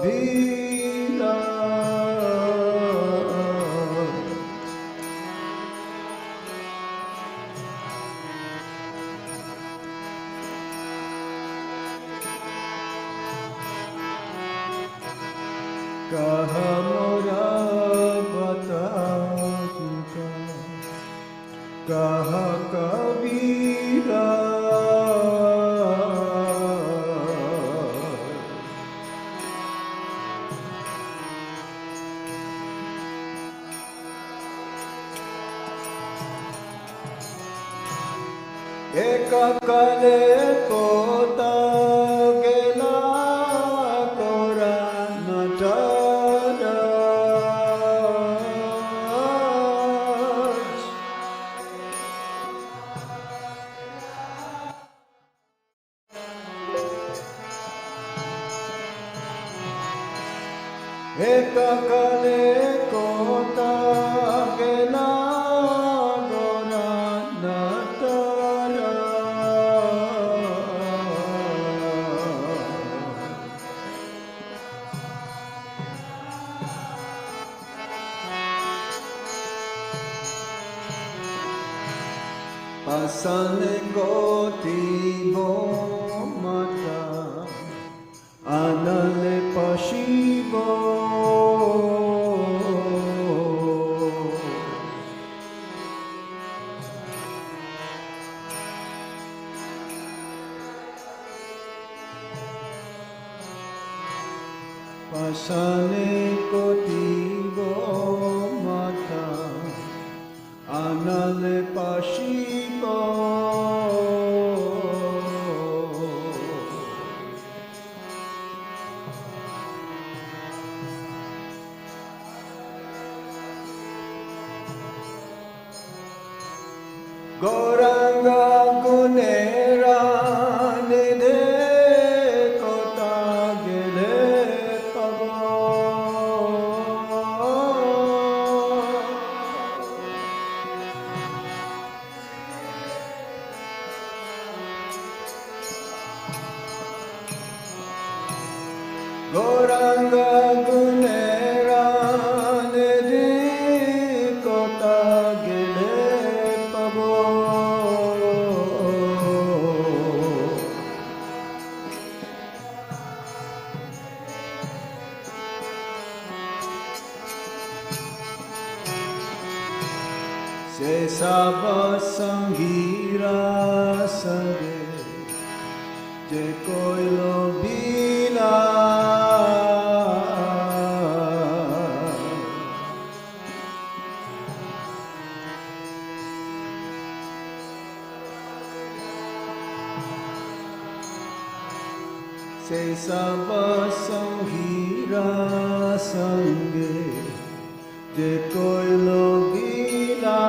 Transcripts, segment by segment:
kabira kaha mora bata chuka kaha kabira eka kale kota gela kora natara eka kale kota gela kora natara pasane goti mata anale pashibo pasane goti mata anale pashibo Gauranga gunera nidhe kota gile pavo Gauranga gunera nidhi kota gile pavo se saba sangira sange je koi lo bila se saba sangira sange je koi lo bila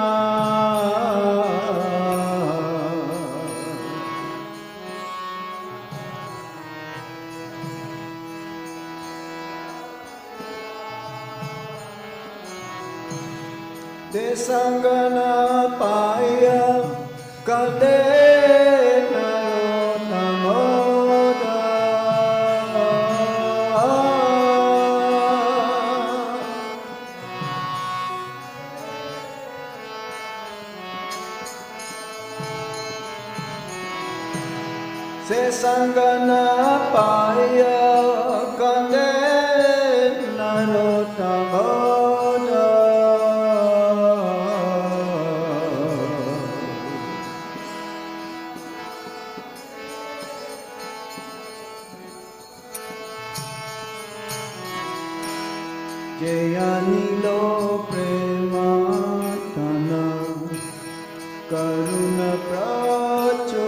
de sangana paya kade namoda se sangana paya kade namoda Jayanilo prematana karuna pracho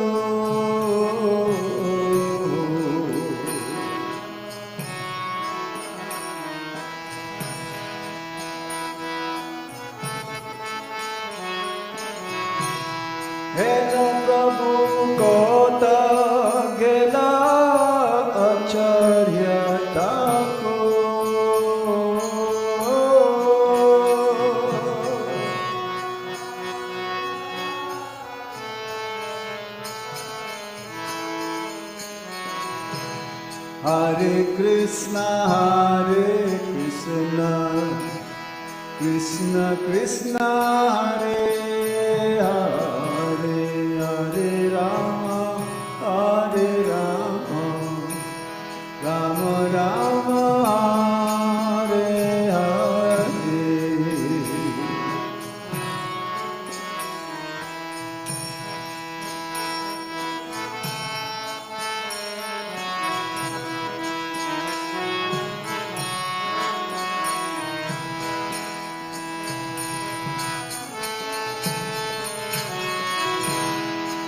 Hena Prabhu kota gela acharya tako Krishna, Hare Krishna, Krishna Krishna, Hare Hare, Hare Rama, Hare Rama, Rama Rama, Hare Hare.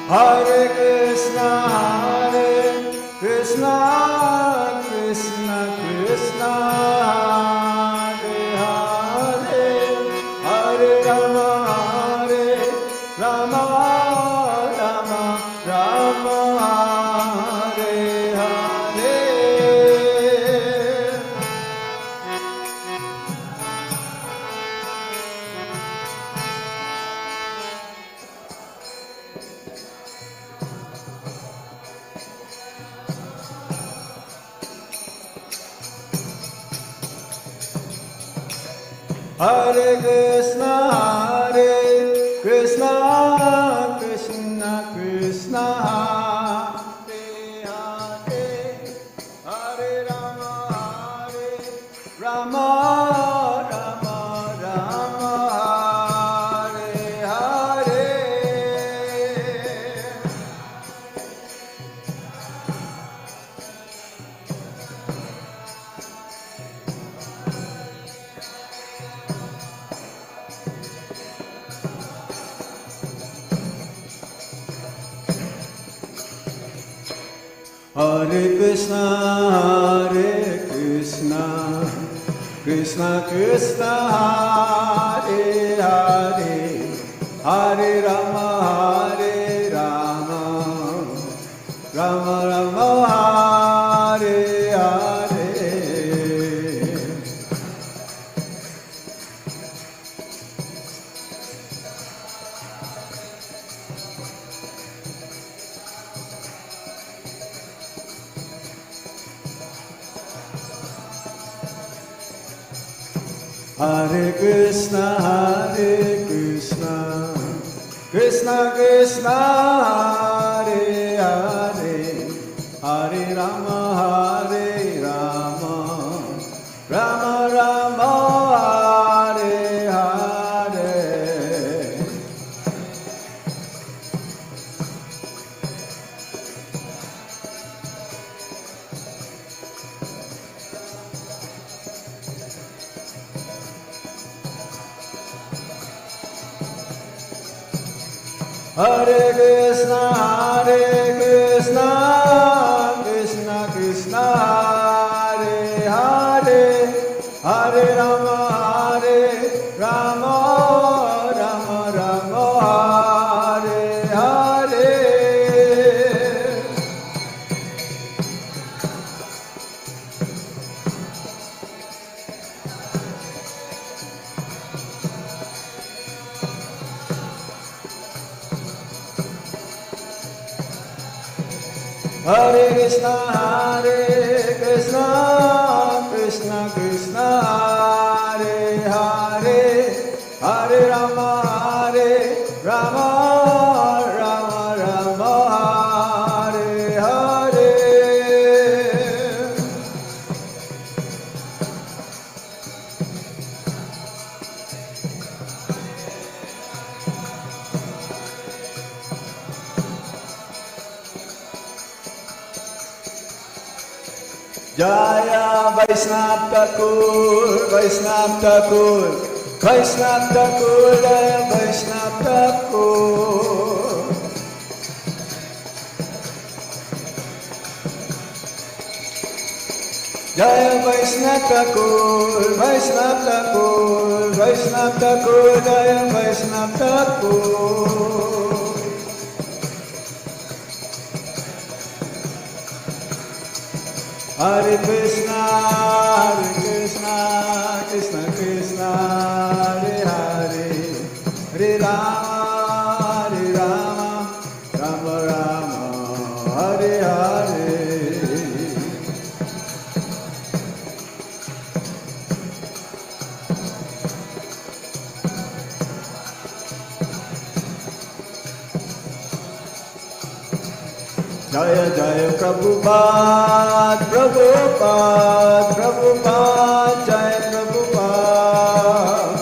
Hare Krishna, Krishna Krishna, Krishna Hare Hare, Hare Rama, Hare Rama, Rama Rama, Hare Hare. Hare Krishna, Krishna Krishna, Krishna Hare Hare, Hare Rama, Hare Rama, Rama Rama, Hare Hare. Hare Krishna, Krishna Krishna, Hare Hare, Hare Rama, Hare Rama, Rama Rama, Hare Hare. Hare Krishna, Krishna Krishna, Hare Hare, Hare Rama, Hare Rama, Rama Rama, Hare Hare. Hare Krishna, Krishna Krishna, Hare Hare, Hare Rama, Hare Rama, Rama Rama, Hare Hare. Hare Krishna, Krishna Krishna, Hare Hare, Hare Rama, Hare Rama, Rama Rama, Hare Hare. Jaya Vaishnava Thakur, Vaishnava Thakur, Vaishnava Thakur, Jaya Vaishnava Thakur. Jaya Vaishnava Thakur, Vaishnava Thakur, Vaishnava Thakur, Jaya Vaishnava Thakur. Hare Krishna, Krishna Krishna, Hare Hare, Hare Rama, Rama Rama, Hare Hare. Jaya Jaya Prabhupada, Prabhupada, Prabhupada, Jaya Prabhupada.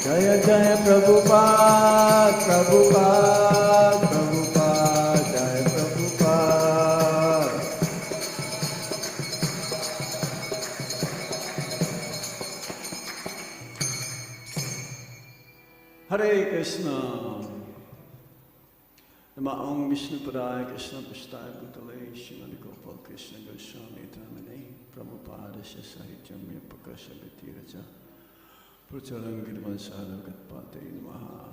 Jaya Jaya Prabhupada, Prabhupada, Prabhupada, Jaya Prabhupada. Hare Krishna. Nama Om Vishnu Padaya Krishna Pashtaya Bhutale Srimad Gopal Krishna Goswami Tamane Prabhupada Sahityam Yapakasha Vitiraja Pracharam Girvan Sadhagat Pate Namaha.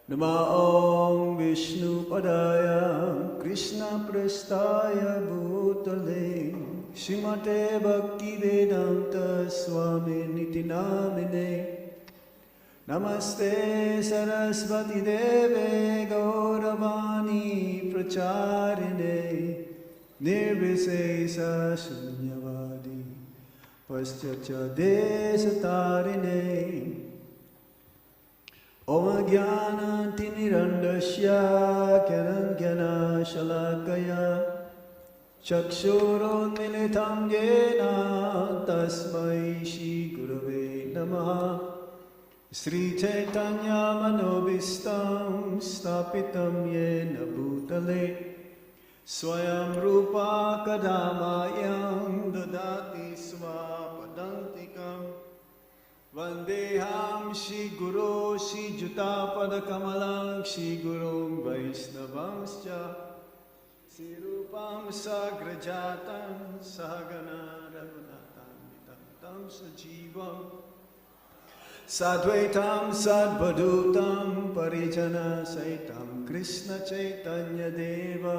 Nama Om Vishnu Padaya Krishna Prastaya Bhutale Srimate Bhakti Vedanta Swami Niti Namine Namaste Saraswati Deve Gauravani Pracharine Nirvisesa Shunyavadi Paschatya Desatarine Om Jnana Tinirandasya Kyanangyana Shalakaya Chakshuron Militam Jena Tasmai Shri Gurave Namaha Sri Chaitanya Manobhistam Stapitam Yena Bhutale Swayam Rupa Kadamayam Dadati Swapadantikam Vandeham Shri Guru Shri Jutapada Kamalam Shri Gurum Vaisnavamscha Shri Rupam Sagrajatam Sahagana Raghunatam Vitam Sajivam Sadvaitam Sadvadutam Parijana Saitam Krishna Chaitanya Deva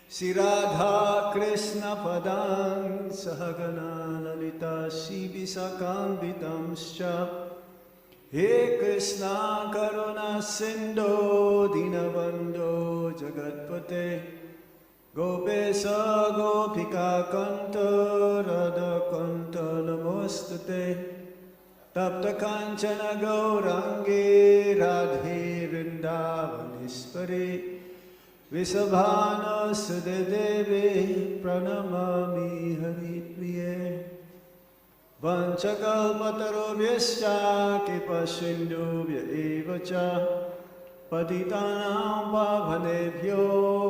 Sri Radha Krishna Padang Sahagana Lalita Shibisakam Vitamscha He Krishna Karuna Sindho Dinabando Jagatpate Gopesa Gopika Kanta Radha Kanta Namostate Tapta Kanchana Gaurangi Radhe Vrindavaniswari Visabhana Sudedevi Pranamami Haripriye Vanchakalpatarobhyascha Kipasindubhya evacha Patitanam Pavanebhyo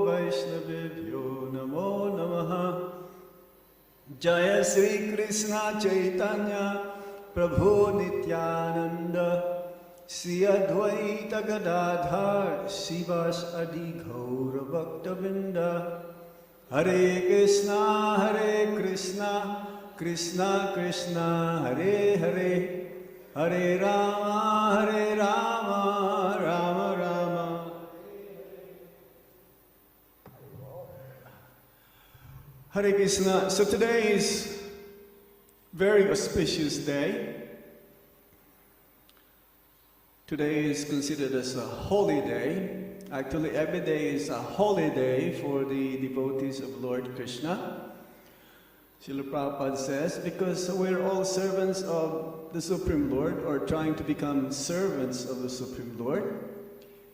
Vaishnavibhyo Namo Namaha Jaya Sri Krishna Chaitanya Prabhu Nityananda Sri Advaita Gadadhar Sivas Adi Gaura Bhaktavinda Hare Krishna Krishna Krishna Hare Hare Hare Rama Rama Rama. Hare Krishna. So today is very auspicious day. Today is considered as a holy day. Actually, every day is a holy day for the devotees of Lord Krishna. Srila Prabhupada says, because we're all servants of the Supreme Lord, or trying to become servants of the Supreme Lord,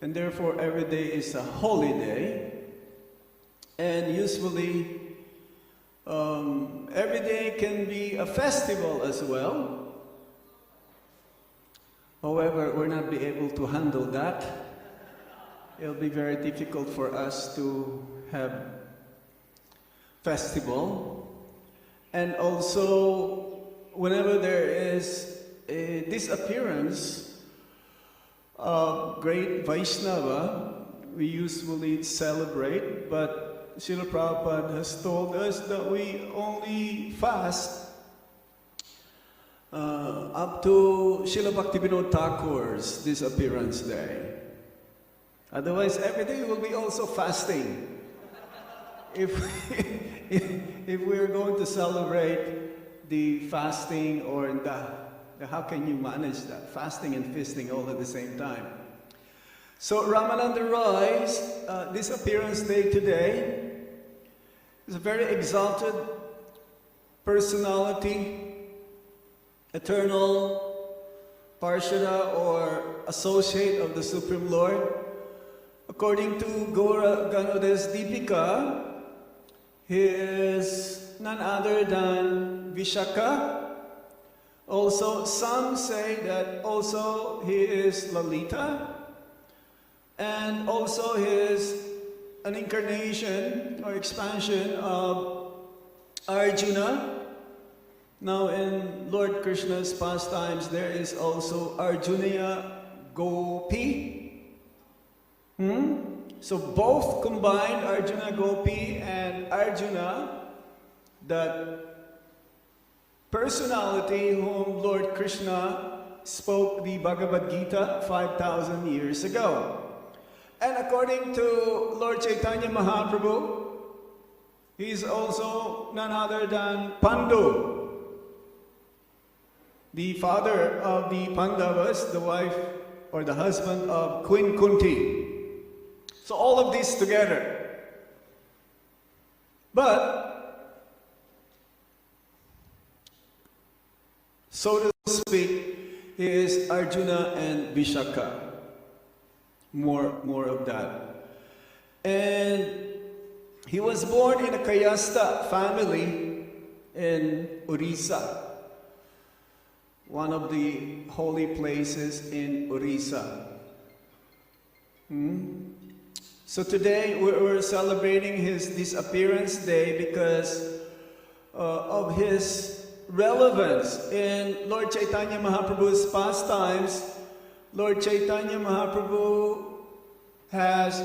and therefore every day is a holy day. And usually, every day can be a festival as well. However, we're not be able to handle that. It'll be very difficult for us to have festival. And also, whenever there is a disappearance of great Vaishnava, we usually celebrate, but Srila Prabhupada has told us that we only fast up to Srila Bhaktivinoda Thakur's disappearance day. Otherwise, every day will be also fasting. If we're going to celebrate the fasting or the how can you manage that? Fasting and feasting all at the same time. So Ramananda Roy's disappearance day today is a very exalted personality, eternal Parshada or associate of the Supreme Lord. According to Gaur Ganoda's Deepika, he is none other than Vishaka. Also, some say that also he is Lalita, and also he is an incarnation or expansion of Arjuna. Now in Lord Krishna's pastimes, there is also Arjunaya Gopi. So both combined, Arjuna Gopi and Arjuna, that personality whom Lord Krishna spoke the Bhagavad Gita 5,000 years ago. And according to Lord Chaitanya Mahaprabhu, he is also none other than Pandu, the father of the Pandavas, the wife or the husband of Queen Kunti. So all of this together. But, so to speak, he is Arjuna and Vishaka. More of that. And he was born in a Kayasta family in Orissa, one of the holy places in Orissa. So today we're celebrating his disappearance day because of his relevance in Lord Chaitanya Mahaprabhu's pastimes. Lord Chaitanya Mahaprabhu has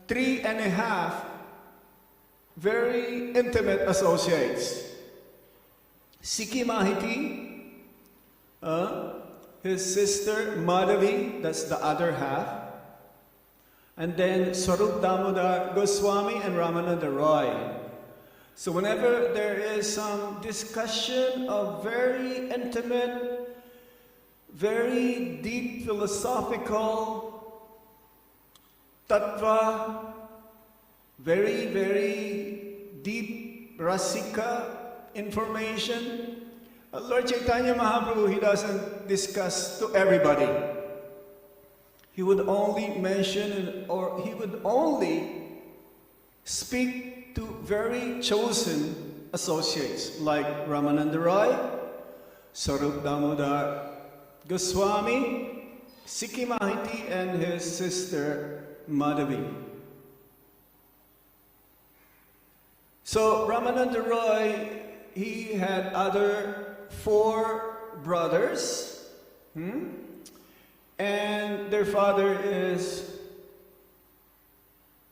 3.5 very intimate associates. Sikhi Mahiti, his sister Madhavi, that's the other half. And then Swarup Damodar Goswami and Ramananda Roy. So whenever there is some discussion of very intimate, very deep philosophical tattva, very deep rasika information, Lord Chaitanya Mahaprabhu, he doesn't discuss to everybody. He would only mention or he would only speak to very chosen associates like Ramananda Roy, Swarup Damodar Goswami, Sikhi Mahiti, and his sister Madhavi. So Ramananda Roy, he had other 4 brothers, and their father is,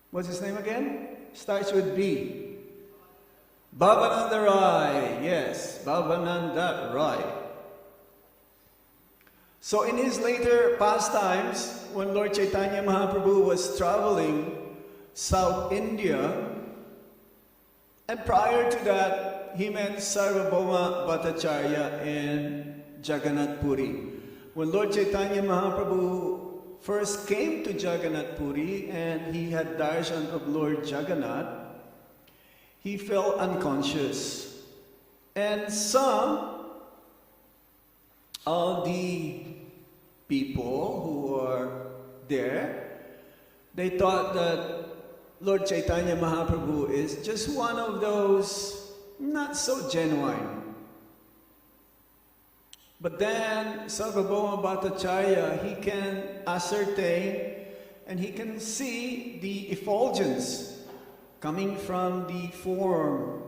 what's his name again? Starts with B. Bhavananda Rai, yes, Bhavananda Rai. So in his later pastimes, when Lord Chaitanya Mahaprabhu was traveling South India, and prior to that, he met Sarvabhauma Bhattacharya in Jagannath Puri. When Lord Chaitanya Mahaprabhu first came to Jagannath Puri and he had darshan of Lord Jagannath, he fell unconscious. And some of the people who were there, they thought that Lord Chaitanya Mahaprabhu is just one of those not so genuine. But then Sarvabhauma Bhattacharya, he can ascertain and he can see the effulgence coming from the form,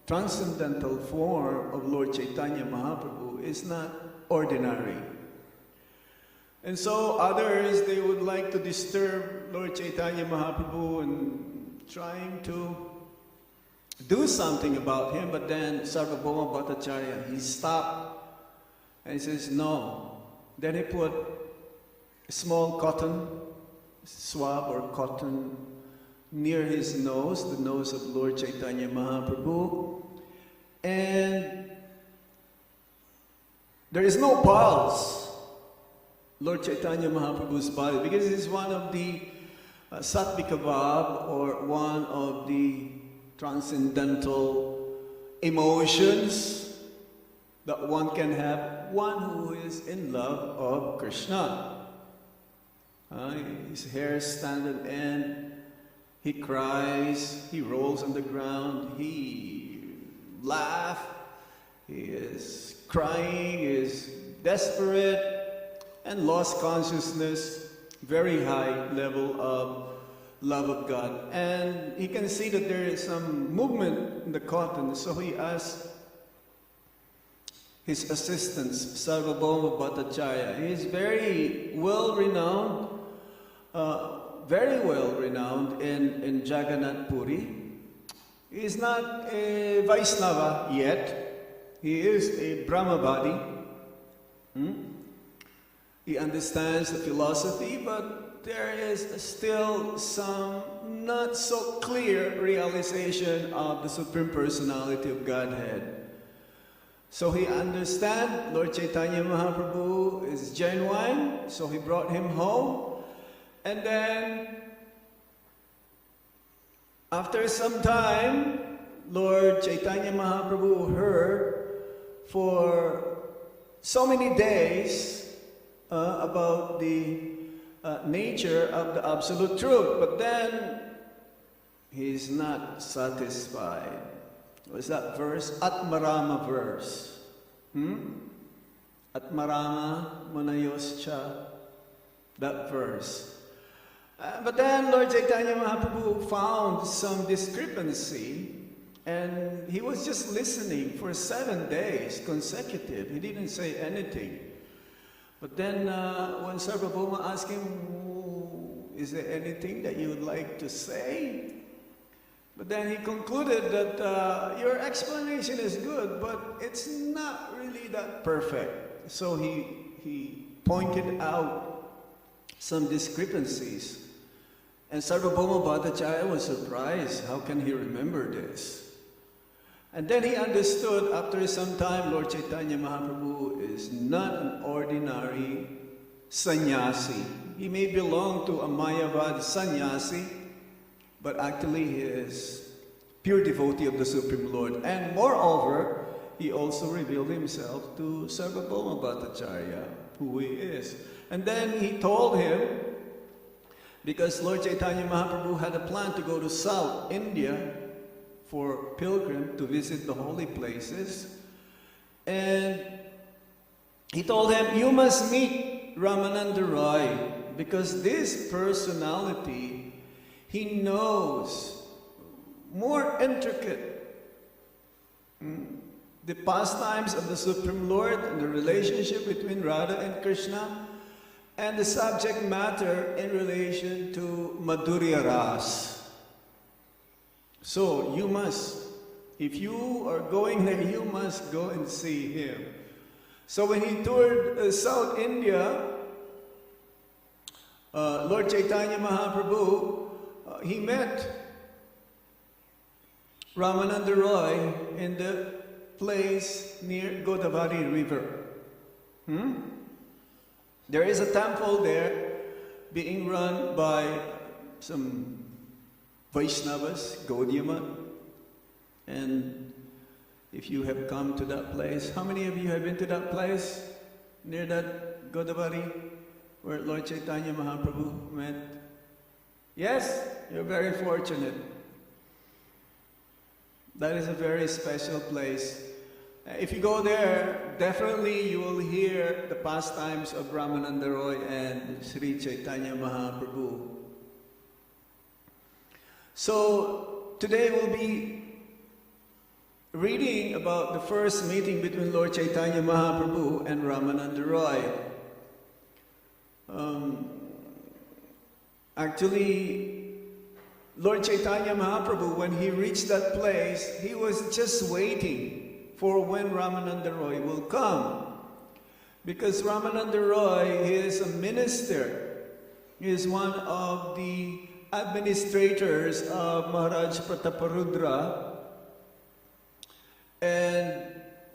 transcendental form of Lord Chaitanya Mahaprabhu is not ordinary. And so others, they would like to disturb Lord Chaitanya Mahaprabhu and trying to do something about him, but then Sarvabhauma Bhattacharya, he stopped and he says, no. Then he put a small cotton swab or cotton near his nose, the nose of Lord Chaitanya Mahaprabhu, and there is no pulse. Lord Chaitanya Mahaprabhu's body, because it is one of the Sattvika Bhav, or one of the transcendental emotions. that one can have one who is in love of Krishna. His hair stand on end, he cries, he rolls on the ground, he laughs, he is crying, he is desperate and lost consciousness, very high level of love of God. And he can see that there is some movement in the cotton, so he asks his assistants, Sarvabhauma Bhattacharya. He is very well renowned in Jagannath Puri. He is not a Vaishnava yet. He is a Brahmavadi. He understands the philosophy, but there is still some not so clear realization of the Supreme Personality of Godhead. So he understands Lord Chaitanya Mahaprabhu is genuine, so he brought him home. And then, after some time, Lord Chaitanya Mahaprabhu heard for so many days about the nature of the absolute truth, but then he's not satisfied. What's that verse? Atmarama verse. Atmarama manayoscha. That verse. But then Lord Chaitanya Mahaprabhu found some discrepancy, and he was just listening for 7 days consecutive. He didn't say anything. But then when Sarvabhauma asked him, is there anything that you would like to say? But then he concluded that your explanation is good, but it's not really that perfect. So he pointed out some discrepancies. And Sarvabhauma Bhattacharya was surprised. How can he remember this? And then he understood after some time, Lord Chaitanya Mahaprabhu is not an ordinary sannyasi. He may belong to a Mayavad sannyasi, but actually he is pure devotee of the Supreme Lord. And moreover, he also revealed himself to Sarvabhauma Bhattacharya, who he is. And then he told him, because Lord Chaitanya Mahaprabhu had a plan to go to South India for pilgrim to visit the holy places. And he told him, you must meet Ramananda Roy, because this personality, he knows more intricate the pastimes of the Supreme Lord and the relationship between Radha and Krishna, and the subject matter in relation to Madhurya Ras. So you must, if you are going there, you must go and see him. So when he toured South India, Lord Chaitanya Mahaprabhu, he met Ramananda Roy in the place near Godavari River. There is a temple there being run by some Vaishnavas, Gaudiya. And if you have come to that place, how many of you have been to that place near that Godavari where Lord Chaitanya Mahaprabhu met? Yes, you're very fortunate. That is a very special place. If you go there, definitely you will hear the pastimes of Ramananda Roy and Sri Chaitanya Mahaprabhu. So today we'll be reading about the first meeting between Lord Chaitanya Mahaprabhu and Ramananda Roy. Actually, Lord Chaitanya Mahaprabhu, when he reached that place, he was just waiting for when Ramananda Roy will come. Because Ramananda Roy is a minister. He is one of the administrators of Maharaj Prataparudra. And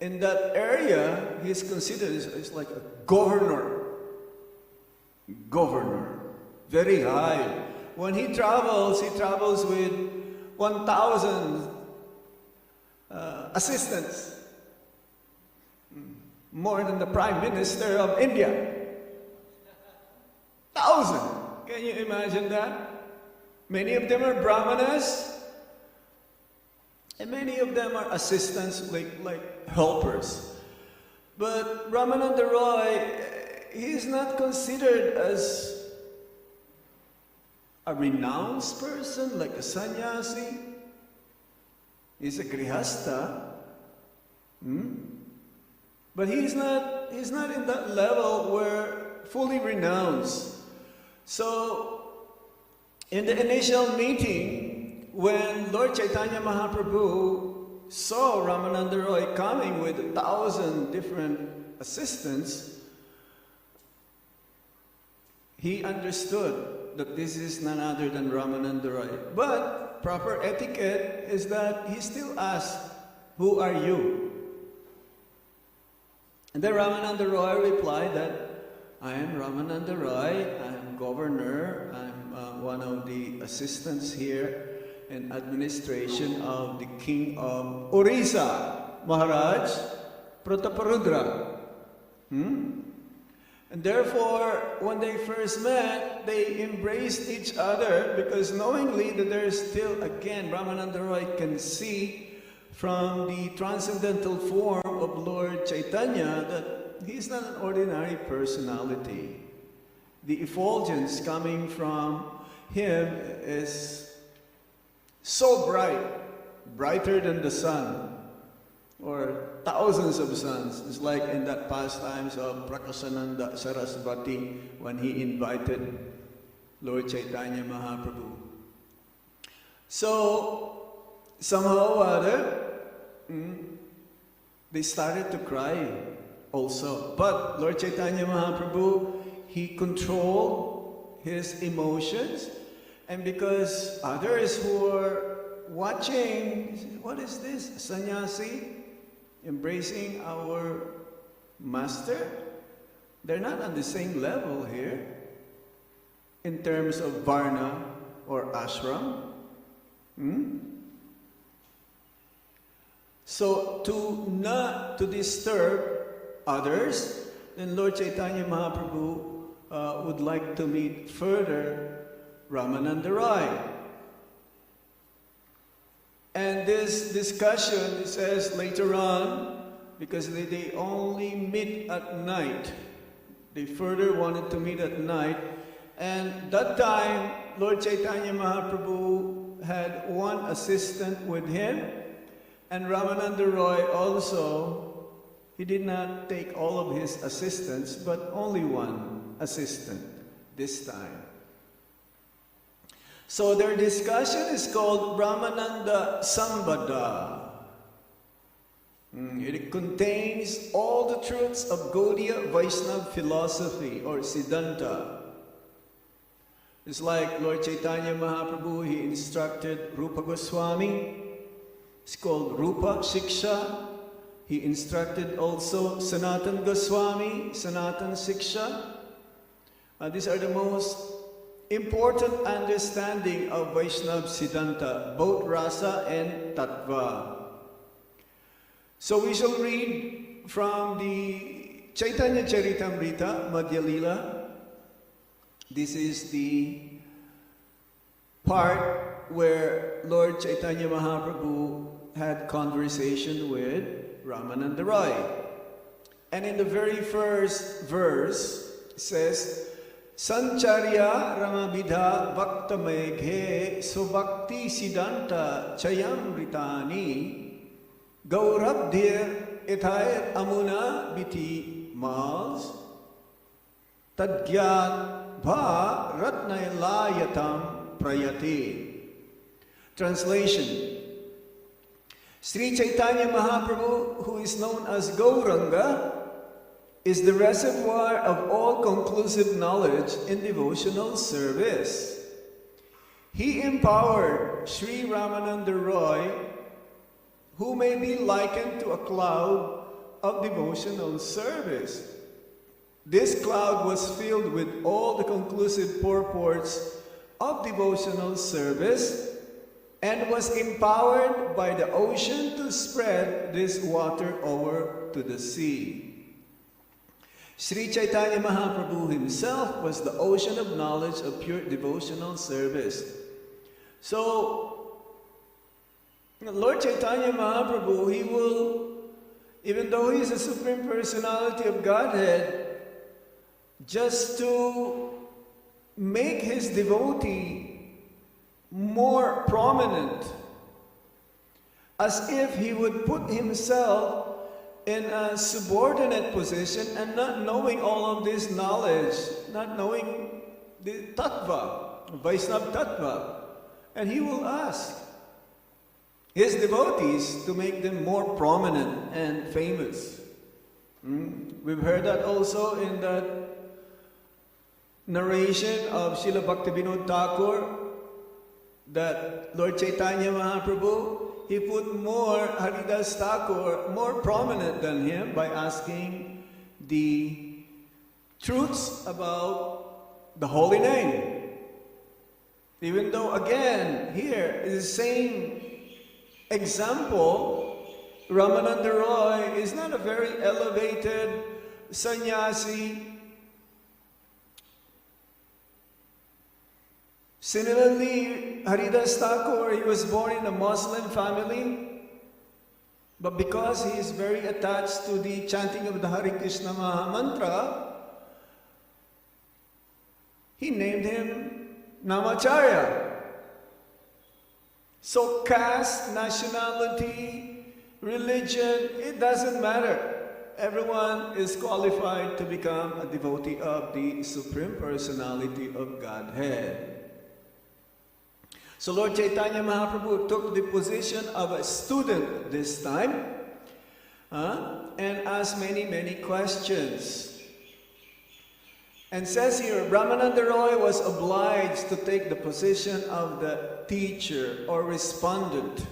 in that area, he is considered as like a governor. Governor. Very high. When he travels with 1,000 assistants. more than the Prime Minister of India. 1,000! Can you imagine that? Many of them are brahmanas, and many of them are assistants, like helpers. But Ramananda Roy, he is not considered as a renounced person, like a sannyasi. He's a grihasta. But he's not in that level where fully renounced. So, in the initial meeting, when Lord Chaitanya Mahaprabhu saw Ramananda Roy coming with 1,000 different assistants, he understood that this is none other than Ramananda Roy. But proper etiquette is that he still asked, "Who are you?" And then Ramananda Roy replied that, "I am Ramananda Roy, I'm governor, I'm one of the assistants here in administration of the king of Orissa, Maharaj Prataparudra." And therefore, when they first met, they embraced each other because knowingly that there is still, again, Ramananda Roy can see from the transcendental form of Lord Chaitanya that he's not an ordinary personality. The effulgence coming from him is so bright, brighter than the sun, or thousands of suns. It's like in that pastimes of Prakasananda Sarasvati when he invited Lord Chaitanya Mahaprabhu. So, somehow or other, they started to cry also. But Lord Chaitanya Mahaprabhu, he controlled his emotions, and because others who were watching, said, "What is this? A sannyasi embracing our master?" They're not on the same level here in terms of varna or ashram. So not to disturb others, then Lord Chaitanya Mahaprabhu would like to meet further Ramananda Roy. And this discussion, it says later on, because they only meet at night. They further wanted to meet at night. And that time, Lord Chaitanya Mahaprabhu had one assistant with him. And Ramananda Roy also, he did not take all of his assistants, but only one assistant this time. So their discussion is called Brahmananda Sambada. It contains all the truths of Gaudiya Vaishnava philosophy or Siddhanta. It's like Lord Chaitanya Mahaprabhu, he instructed Rupa Goswami. It's called Rupa Shiksha. He instructed also Sanatan Goswami, Sanatan Shiksha. These are the most important understanding of Vaishnava Siddhanta, both Rasa and Tattva. So we shall read from the Chaitanya Charitamrita, Madhya Lila. This is the part where Lord Chaitanya Mahaprabhu had conversation with Ramananda Roy. And in the very first verse, it says, Sancharya Ramabidha Bhakta Meghe Subhakti Siddhanta Chayam Ritani Gaurabdhir Ethayat Amuna Biti Mals Tadgyat Bha Ratnailayatam Prayati. Translation. Sri Chaitanya Mahaprabhu, who is known as Gauranga, is the reservoir of all conclusive knowledge in devotional service. He empowered Sri Ramananda Roy, who may be likened to a cloud of devotional service. This cloud was filled with all the conclusive purports of devotional service and was empowered by the ocean to spread this water over to the sea. Sri Chaitanya Mahaprabhu himself was the ocean of knowledge of pure devotional service. So, Lord Chaitanya Mahaprabhu, he will, even though he is the Supreme Personality of Godhead, just to make his devotee more prominent, as if he would put himself in a subordinate position and not knowing all of this knowledge, not knowing the tattva, Vaishnava tattva. And he will ask his devotees to make them more prominent and famous. We've heard that also in that narration of Srila Bhaktivinoda Thakur, that Lord Chaitanya Mahaprabhu, he put more Haridas Thakur more prominent than him by asking the truths about the holy name. Even though, again, here is the same example, Ramananda Roy is not a very elevated sannyasi. Similarly, Haridas Thakur, he was born in a Muslim family, but because he is very attached to the chanting of the Hare Krishna Maha Mantra, he named him Namacharya. So caste, nationality, religion, it doesn't matter. Everyone is qualified to become a devotee of the Supreme Personality of Godhead. So Lord Chaitanya Mahaprabhu took the position of a student this time and asked many questions. And says here, Ramananda Roy was obliged to take the position of the teacher or respondent.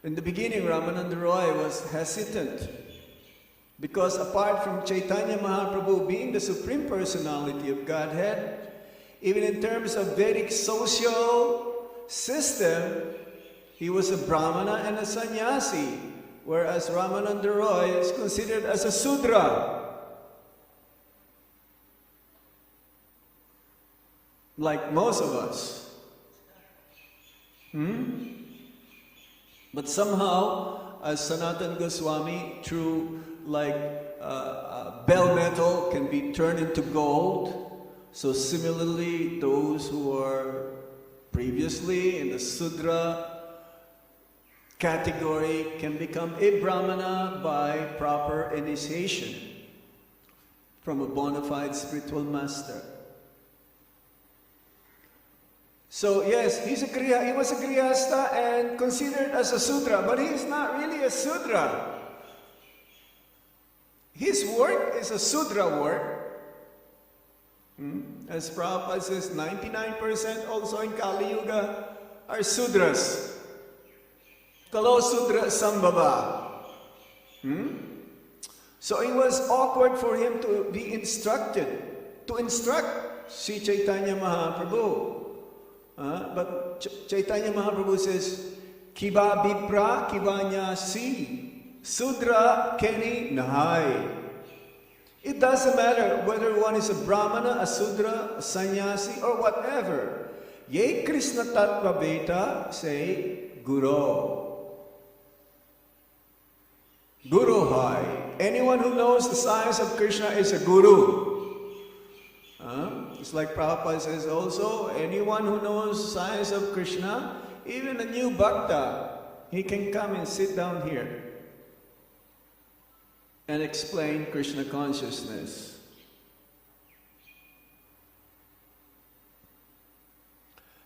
In the beginning, Ramananda Roy was hesitant because apart from Chaitanya Mahaprabhu being the Supreme Personality of Godhead, even in terms of Vedic social system, he was a Brahmana and a sannyasi, whereas Ramananda Roy is considered as a Sudra. Like most of us. But somehow, as Sanatana Goswami, through like bell metal can be turned into gold, so similarly those who are previously in the Sudra category can become a Brahmana by proper initiation from a bona fide spiritual master. So yes, he was a Grihastha and considered as a Sudra, but he is not really a Sudra. His work is a Sudra work. As Prabhupada says, 99% also in Kali Yuga are Sudras. Kalo Sudra Sambhava. So it was awkward for him to be instructed, to instruct Sri Chaitanya Mahaprabhu. But Chaitanya Mahaprabhu says, Kiba Bipra Kibanya Si Sudra Keni Nahai. It doesn't matter whether one is a Brahmana, a Sudra, a Sannyasi, or whatever. Ye Krishna Tattva Beta, say Guru. Guru Hai. Anyone who knows the science of Krishna is a Guru. It's like Prabhupada says also, anyone who knows the science of Krishna, even a new Bhakta, he can come and sit down here and explain Krishna consciousness.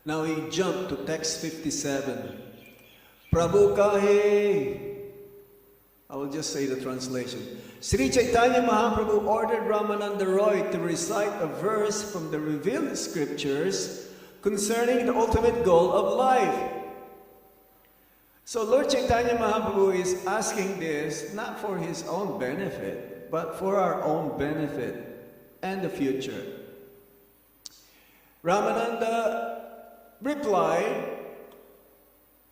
Now we jump to text 57. Prabhu kahe. I will just say the translation. Sri Chaitanya Mahaprabhu ordered Ramananda Roy to recite a verse from the revealed scriptures concerning the ultimate goal of life. So Lord Chaitanya Mahaprabhu is asking this not for his own benefit, but for our own benefit and the future. Ramananda replied,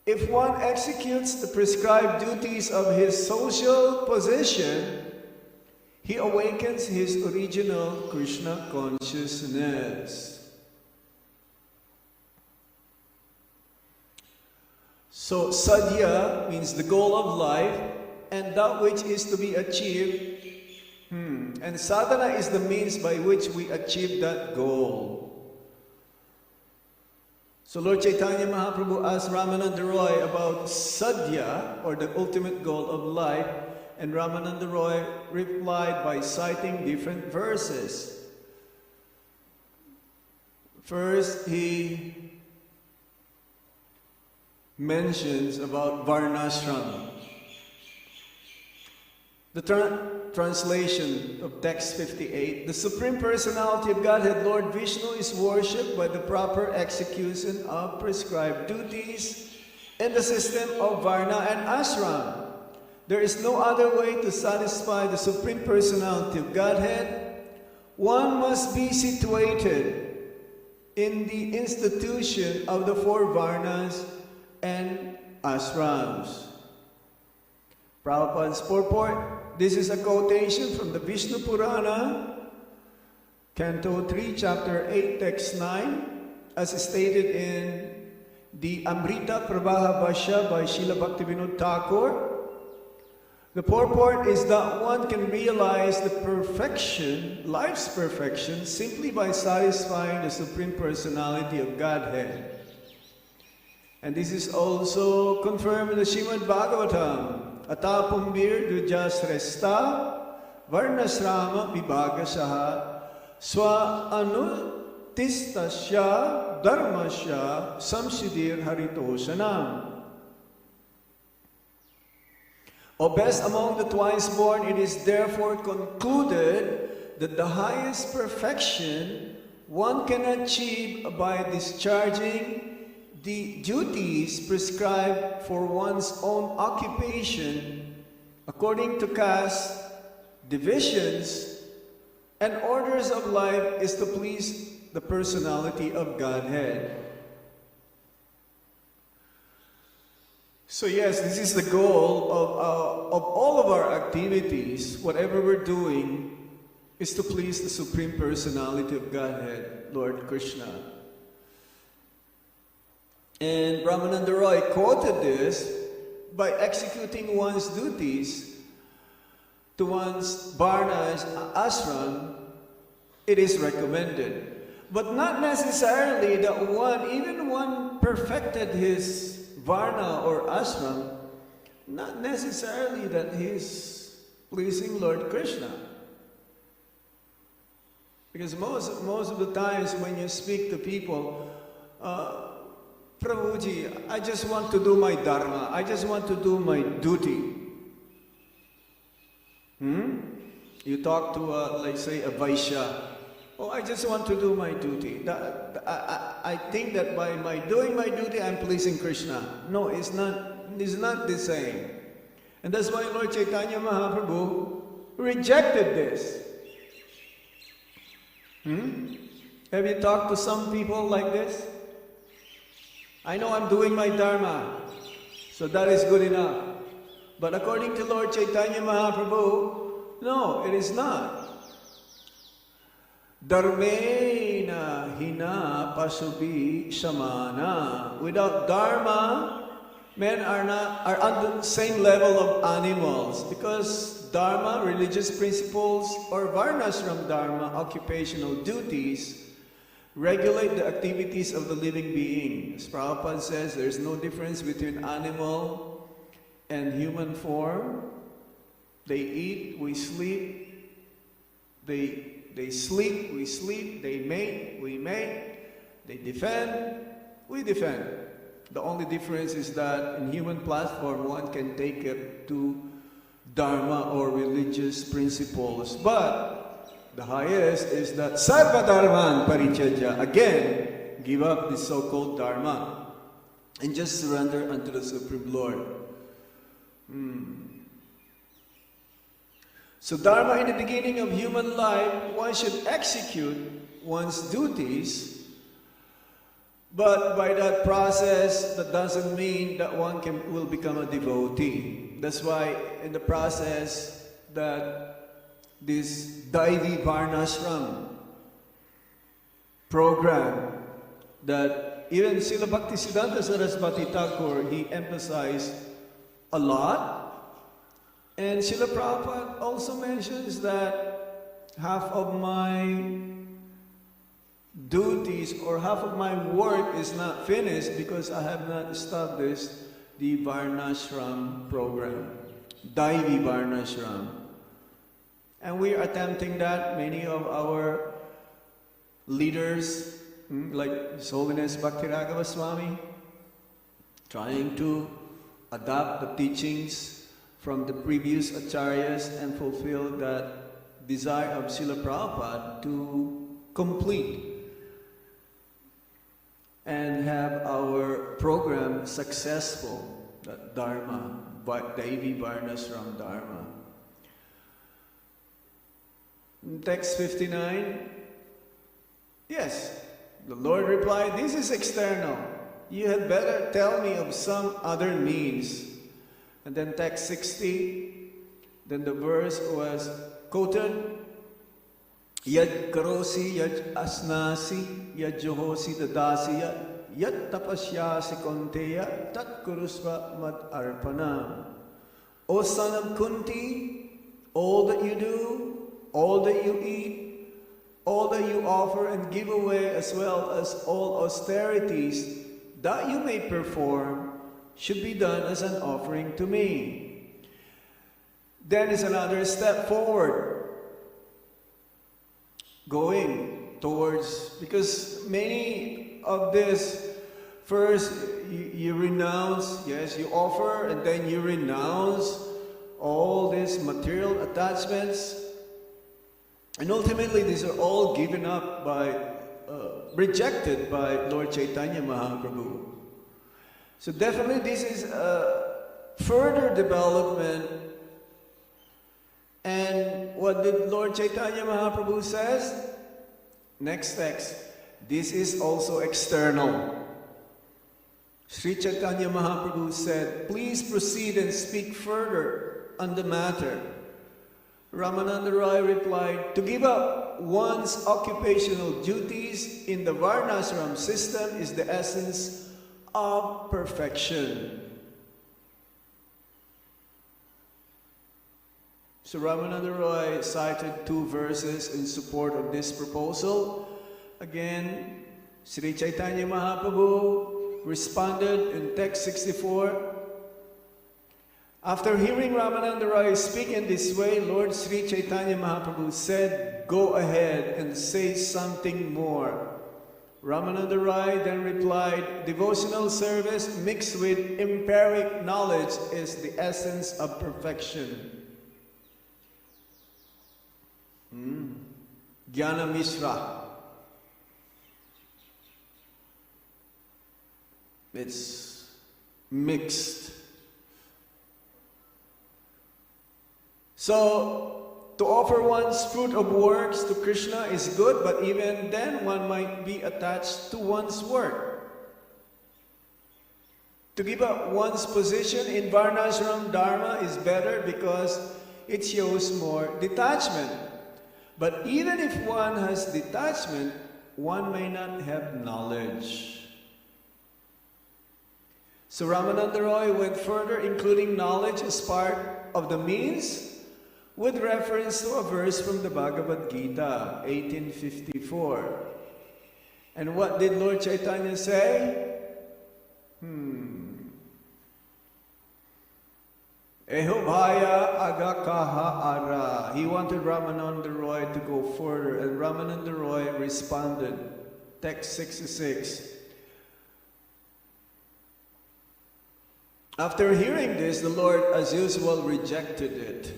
if one executes the prescribed duties of his social position, he awakens his original Krishna consciousness. So sadhya means the goal of life and that which is to be achieved. And sadhana is the means by which we achieve that goal. So Lord Chaitanya Mahaprabhu asked Ramananda Roy about sadhya, or the ultimate goal of life, and Ramananda Roy replied by citing different verses. First, he mentions about Varnashram. The translation of text 58, the Supreme Personality of Godhead, Lord Vishnu, is worshipped by the proper execution of prescribed duties in the system of Varna and Ashram. There is no other way to satisfy the Supreme Personality of Godhead. One must be situated in the institution of the 4 Varnas and Ashrams. Prabhupada's purport. This is a quotation from the Vishnu Purana, Canto 3, Chapter 8, Text 9, as stated in the Amrita Prabha Bhashya by Srila Bhaktivinoda Thakur. The purport is that one can realize the perfection, life's perfection, simply by satisfying the Supreme Personality of Godhead. And this is also confirmed in the Srimad Bhagavatam. Atapumbir dujasresta varnasrama vibhagasaha swa anutistasya dharmasya samsidir haritoshanam. O best among the twice born, it is therefore concluded that the highest perfection one can achieve by discharging the duties prescribed for one's own occupation according to caste, divisions, and orders of life is to please the personality of Godhead. So yes, this is the goal of all of our activities. Whatever we're doing is to please the Supreme Personality of Godhead, Lord Krishna. And Ramananda Roy quoted this by executing one's duties to one's Varna's ashram. It is recommended, but not necessarily that even one perfected his Varna or ashram, not necessarily that he's pleasing Lord Krishna. Because most of the times when you speak to people, Prabhuji, I just want to do my dharma. I just want to do my duty. You talk to, like say, a Vaishya. Oh, I just want to do my duty. I think that by my doing my duty, I'm pleasing Krishna. No, it's not. It's not the same. And that's why Lord Chaitanya Mahaprabhu rejected this. Have you talked to some people like this? I know I'm doing my dharma, so that is good enough. But according to Lord Chaitanya Mahaprabhu, no, it is not. Dharmena hina pasubi samana. Without dharma, men are on the same level of animals, because dharma, religious principles, or varnashram dharma, occupational duties, regulate the activities of the living being. As Prabhupada says, there's no difference between animal and human form. They eat, we sleep. They sleep, we sleep. They mate, we mate. They defend, we defend. The only difference is that in human platform, one can take it to dharma or religious principles. But the highest is that sarva dharman parityajya. Again, give up this so-called dharma and just surrender unto the Supreme Lord. So dharma in the beginning of human life, one should execute one's duties, but by that process, that doesn't mean that one will become a devotee. That's why in the process that this Daivi Varnashram program that even Srila Bhaktisiddhanta Saraswati Thakur, he emphasized a lot. And Srila Prabhupada also mentions that half of my duties or half of my work is not finished because I have not established the Varnashram program, Daivi Varnashram. And we are attempting that. Many of our leaders, like His Holiness Bhakti-Raghava Swami, trying to adopt the teachings from the previous acharyas and fulfill that desire of Srila Prabhupada to complete and have our program successful, that Dharma, Daivi Varnashram Dharma. In text 59, yes, the Lord replied, this is external. You had better tell me of some other means. And then text 60, then the verse was quoted, Yad karosi, yad asnasi, yad johosi dadasi, yad tapasyasi konteya, tat kurusva mad arpanam. O son of Kunti, all that you do, all that you eat, all that you offer and give away, as well as all austerities that you may perform, should be done as an offering to me. Then is another step forward, going towards, because many of this, first you renounce, yes, you offer, and then you renounce all these material attachments. And ultimately, these are all given up by, rejected by Lord Chaitanya Mahaprabhu. So definitely this is a further development. And what did Lord Chaitanya Mahaprabhu says? Next text, this is also external. Sri Chaitanya Mahaprabhu said, please proceed and speak further on the matter. Ramananda Roy replied, to give up one's occupational duties in the Varnashram system is the essence of perfection. So Ramananda Roy cited two verses in support of this proposal. Again, Sri Chaitanya Mahaprabhu responded in text 64, after hearing Ramananda Roy speak in this way, Lord Sri Chaitanya Mahaprabhu said, go ahead and say something more. Ramananda Roy then replied, devotional service mixed with empiric knowledge is the essence of perfection. Jnana Mishra. It's mixed. So, to offer one's fruit of works to Krishna is good, but even then one might be attached to one's work. To give up one's position in Varnashram Dharma is better because it shows more detachment. But even if one has detachment, one may not have knowledge. So Ramananda Roy went further, including knowledge as part of the means, with reference to a verse from the Bhagavad Gita, 1854. And what did Lord Chaitanya say? Ehobhaya agakaha ara. He wanted Ramananda Roy to go further, and Ramananda Roy responded, text 66. After hearing this, the Lord, as usual, rejected it.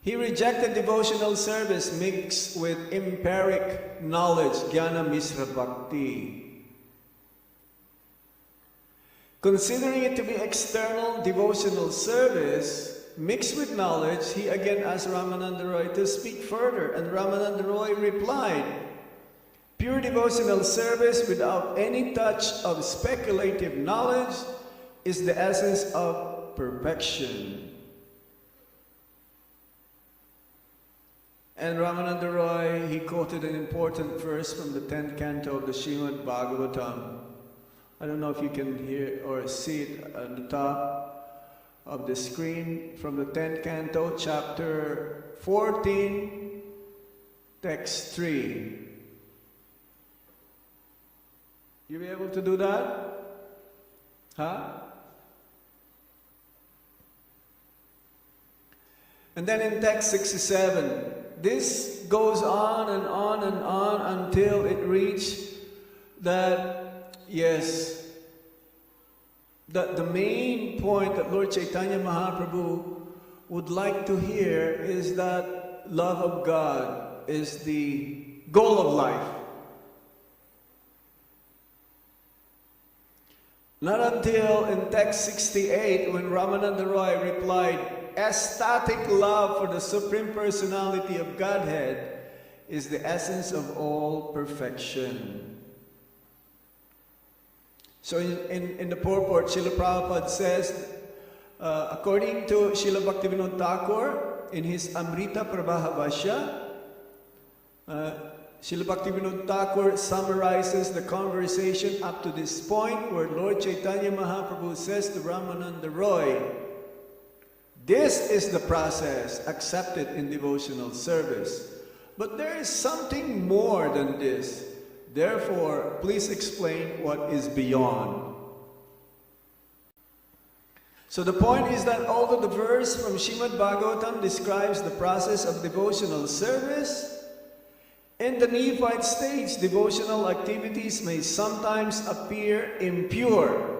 He rejected devotional service mixed with empiric knowledge, Jnana Mishra Bhakti. Considering it to be external devotional service mixed with knowledge, he again asked Ramananda Roy to speak further, and Ramananda Roy replied, pure devotional service without any touch of speculative knowledge is the essence of perfection. And Ramananda Roy, he quoted an important verse from the 10th canto of the Srimad Bhagavatam. I don't know if you can hear or see it at the top of the screen, from the 10th canto, chapter 14, text 3. You be able to do that? Huh? And then in text 67, this goes on and on and on until it reached that, yes, that the main point that Lord Chaitanya Mahaprabhu would like to hear is that love of God is the goal of life. Not until in text 68 when Ramananda Roy replied, ecstatic love for the Supreme Personality of Godhead is the essence of all perfection. So in the purport, Srila Prabhupada says, according to Srila Bhaktivinoda Thakur, in his Amrita Prabha Bhashya, Srila Bhaktivinoda Thakur summarizes the conversation up to this point where Lord Chaitanya Mahaprabhu says to Ramananda Roy, this is the process accepted in devotional service. But there is something more than this. Therefore, please explain what is beyond. So the point is that although the verse from Srimad Bhagavatam describes the process of devotional service, in the neophyte stage, devotional activities may sometimes appear impure.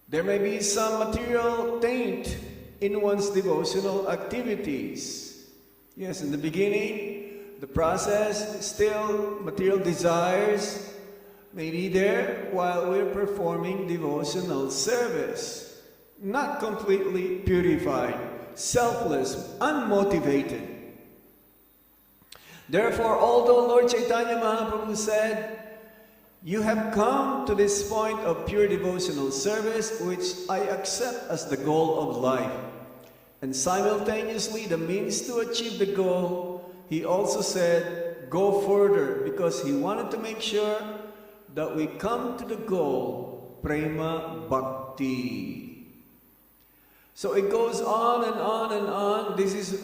There may be some material taint in one's devotional activities. Yes, in the beginning, the process, still material desires may be there while we're performing devotional service. Not completely purified, selfless, unmotivated. Therefore, although Lord Chaitanya Mahaprabhu said, you have come to this point of pure devotional service, which I accept as the goal of life, and simultaneously the means to achieve the goal, he also said, go further, because he wanted to make sure that we come to the goal, prema bhakti. So it goes on and on and on. This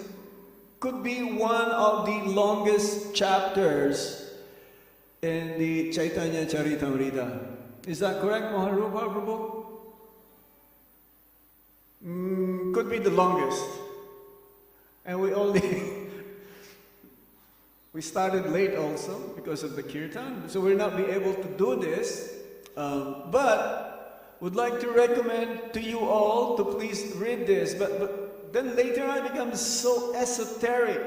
could be one of the longest chapters in the Chaitanya Charitamrita. Is that correct, Maharupa Prabhu? Could be the longest. And we started late also because of the kirtan, so we'll not be able to do this. But would like to recommend to you all to please read this. But then later on it becomes so esoteric.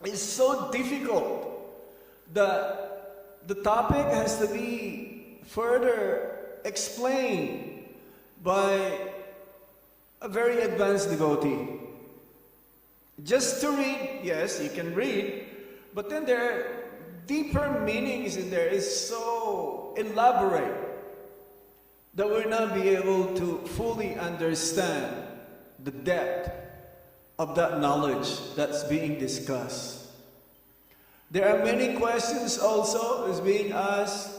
It's so difficult that the topic has to be further explained by a very advanced devotee. Just to read, yes, you can read, but then there are deeper meanings in there. It's so elaborate that we'll not be able to fully understand the depth of that knowledge that's being discussed. There are many questions also is being asked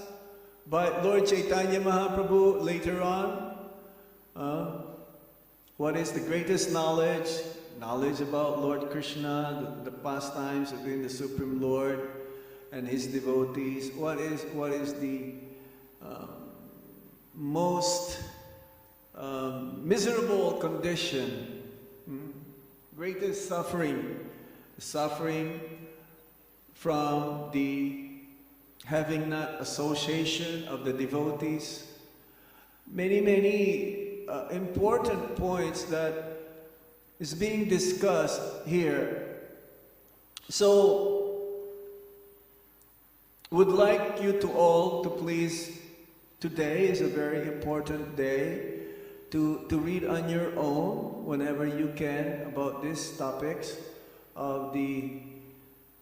by Lord Chaitanya Mahaprabhu later on. What is the greatest knowledge? Knowledge about Lord Krishna, the pastimes between the Supreme Lord and his devotees. What is the most miserable condition? Greatest suffering. Suffering from the having not association of the devotees. Many important points that is being discussed here. So, would like you to all to please, today is a very important day to read on your own whenever you can about these topics of the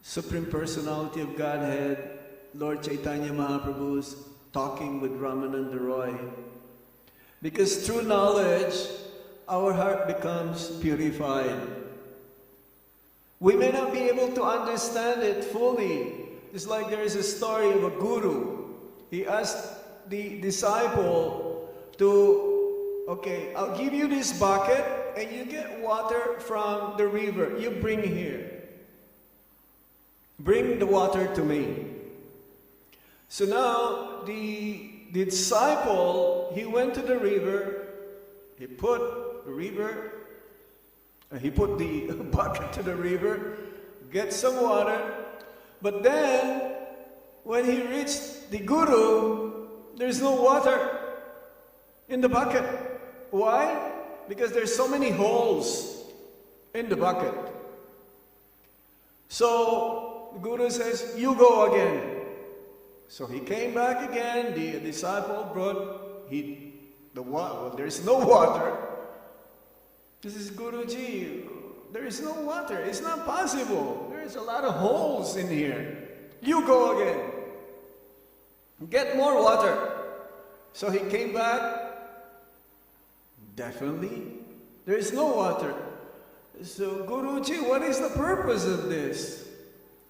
Supreme Personality of Godhead, Lord Chaitanya Mahaprabhu's talking with Ramananda Roy. Because through knowledge, our heart becomes purified. We may not be able to understand it fully. It's like there is a story of a guru. He asked the disciple to, okay, I'll give you this bucket and you get water from the river. You bring here. Bring the water to me. So now the disciple, he went to the river, he put the bucket to the river, get some water, but then when he reached the guru, there's no water in the bucket. Why? Because there's so many holes in the bucket. So the guru says, you go again. So he came back again, the disciple brought the water. Well, there's no water. This is Guruji. There is no water. It's not possible. There is a lot of holes in here. You go again. Get more water. So he came back. Definitely, there is no water. So Guruji, what is the purpose of this?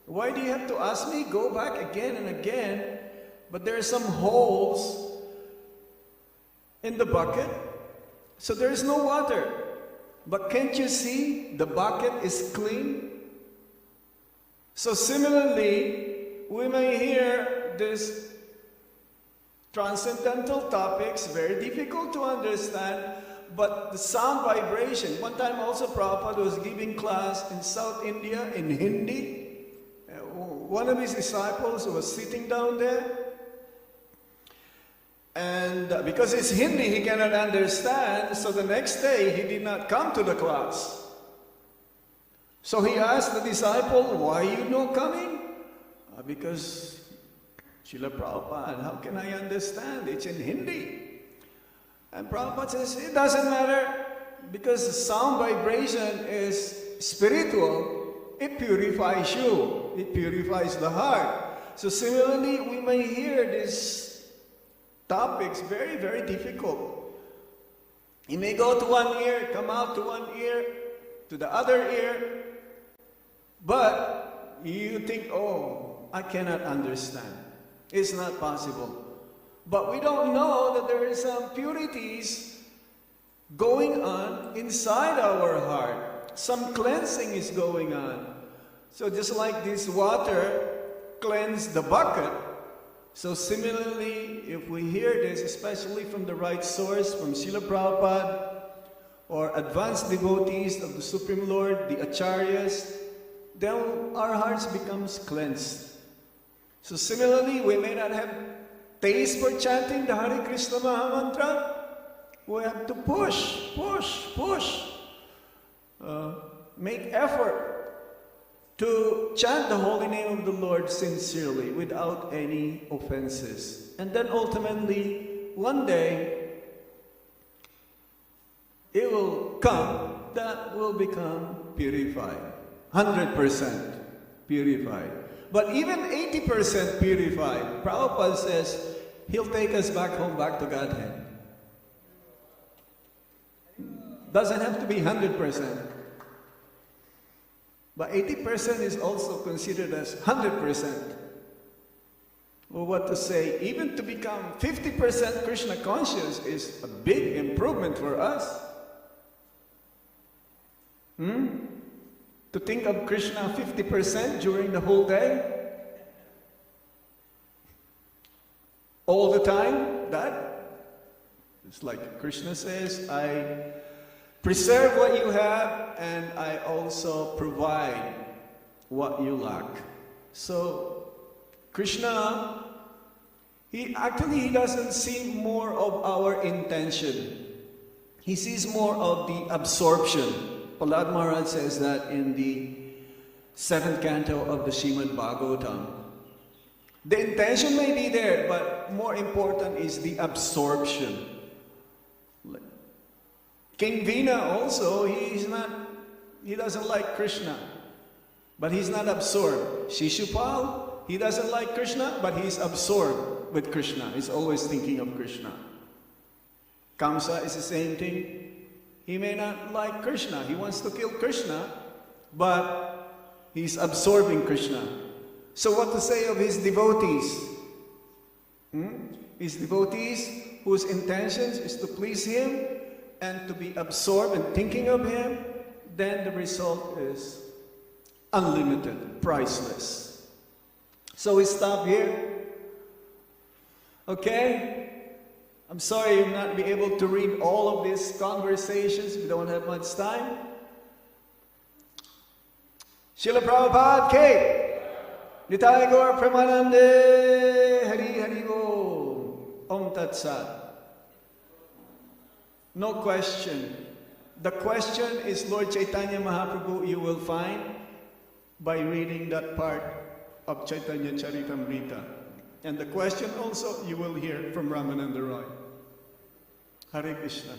Why do you have to ask me? Go back again and again. But there are some holes in the bucket. So there is no water. But can't you see the bucket is clean? So similarly, we may hear these transcendental topics, very difficult to understand, but the sound vibration. One time also Prabhupada was giving class in South India in Hindi. One of his disciples was sitting down there. And because it's Hindi, he cannot understand. So the next day, he did not come to the class. So he asked the disciple, why are you not coming? Because Srila Prabhupada, how can I understand? It's in Hindi. And Prabhupada says, it doesn't matter. Because the sound vibration is spiritual. It purifies you. It purifies the heart. So similarly, we may hear these topics very, very difficult. It may go to one ear, come out to one ear, to the other ear, but you think, oh, I cannot understand. It's not possible. But we don't know that there is some purities going on inside our heart. Some cleansing is going on. So just like this water cleansed the bucket, so similarly, if we hear this, especially from the right source, from Srila Prabhupada, or advanced devotees of the Supreme Lord, the Acharyas, then our hearts becomes cleansed. So similarly, we may not have taste for chanting the Hare Krishna Maha Mantra. We have to push. Make effort to chant the holy name of the Lord sincerely without any offenses. And then ultimately, one day, it will come that will become purified. 100% purified. But even 80% purified, Prabhupada says, He'll take us back home, back to Godhead. Doesn't have to be 100%. But 80% is also considered as 100%. Well, what to say, even to become 50% Krishna conscious is a big improvement for us. To think of Krishna 50% during the whole day? All the time? It's like Krishna says, I preserve what you have, and I also provide what you lack. So, Krishna, he doesn't see more of our intention. He sees more of the absorption. Prahlad Maharaj says that in the 7th canto of the Srimad Bhagavatam. The intention may be there, but more important is the absorption. King Vina also, he doesn't like Krishna, but he's not absorbed. Shishupal, he doesn't like Krishna, but he's absorbed with Krishna. He's always thinking of Krishna. Kamsa is the same thing. He may not like Krishna. He wants to kill Krishna, but He's absorbing Krishna. So what to say of his devotees? His devotees whose intentions is to please him and to be absorbed and thinking of him, then the result is unlimited, priceless. So we stop here. Okay? I'm sorry you'll not be able to read all of these conversations. We don't have much time. Srila Prabhupada K. Nitai Gaur Premanande Hari Hari Om Tat Sat. No question. The question is Lord Chaitanya Mahaprabhu you will find by reading that part of Chaitanya Charitamrita. And the question also you will hear from Ramananda Roy. Hare Krishna.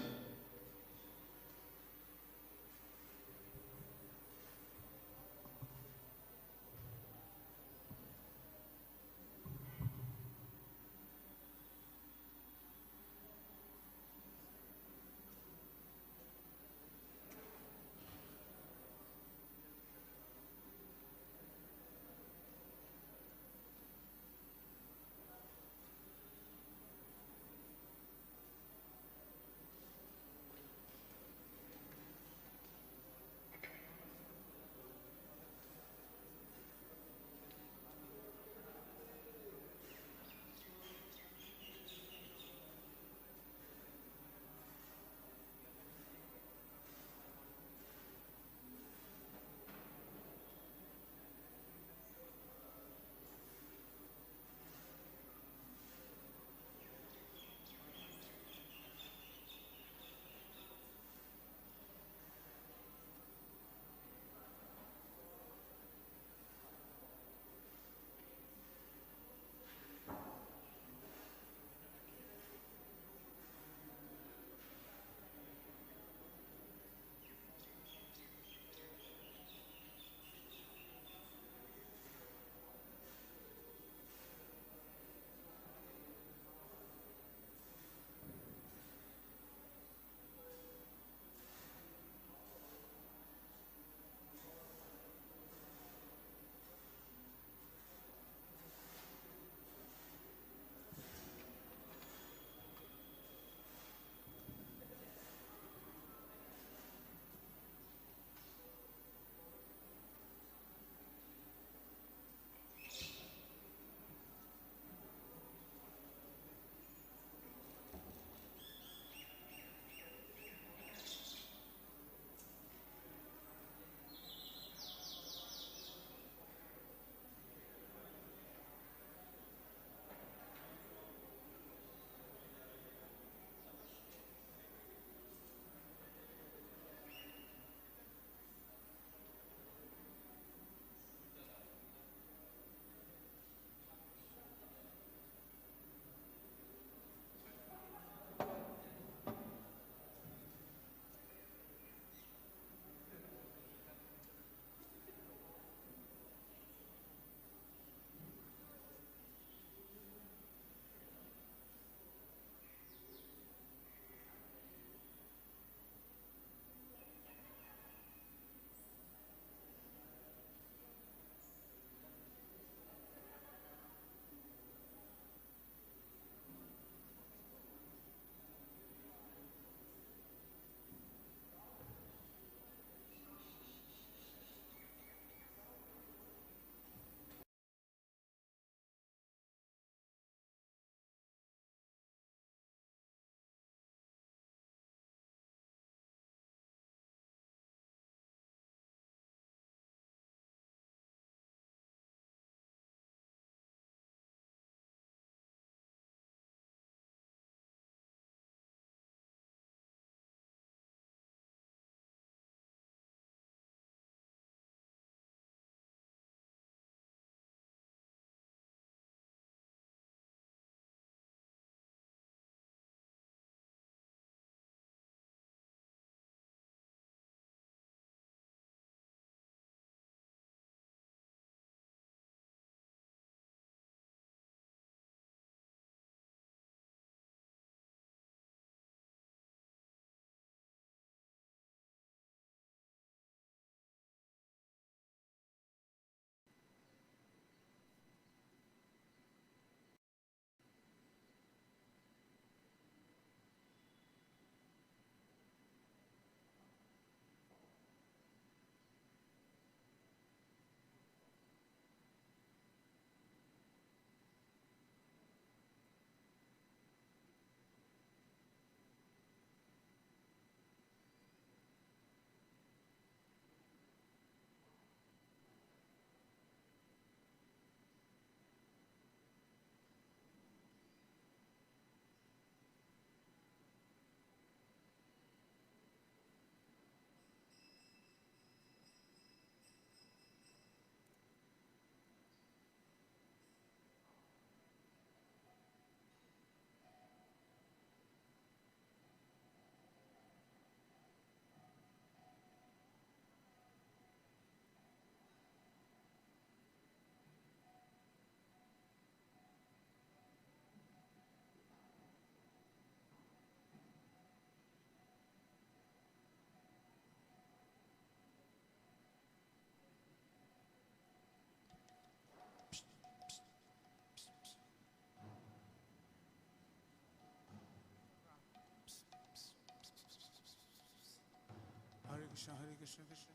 Hare Krishna, Krishna Krishna.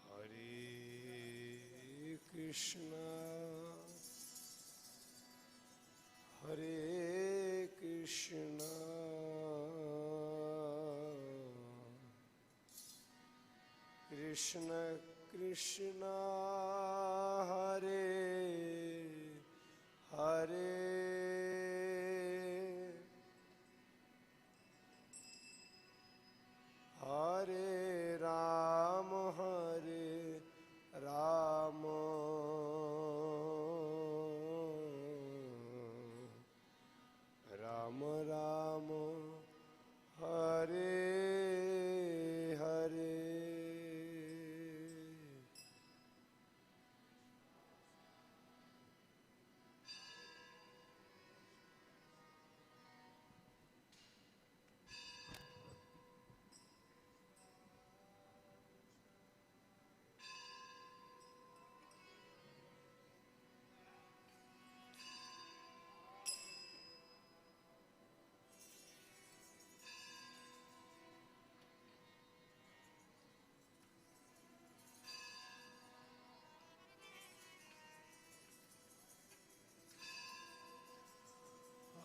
Hare Krishna, Hare Krishna, Krishna Krishna, Hare Hare, Hare Ram, Hare Ram, Ram Ram, Hare Hare.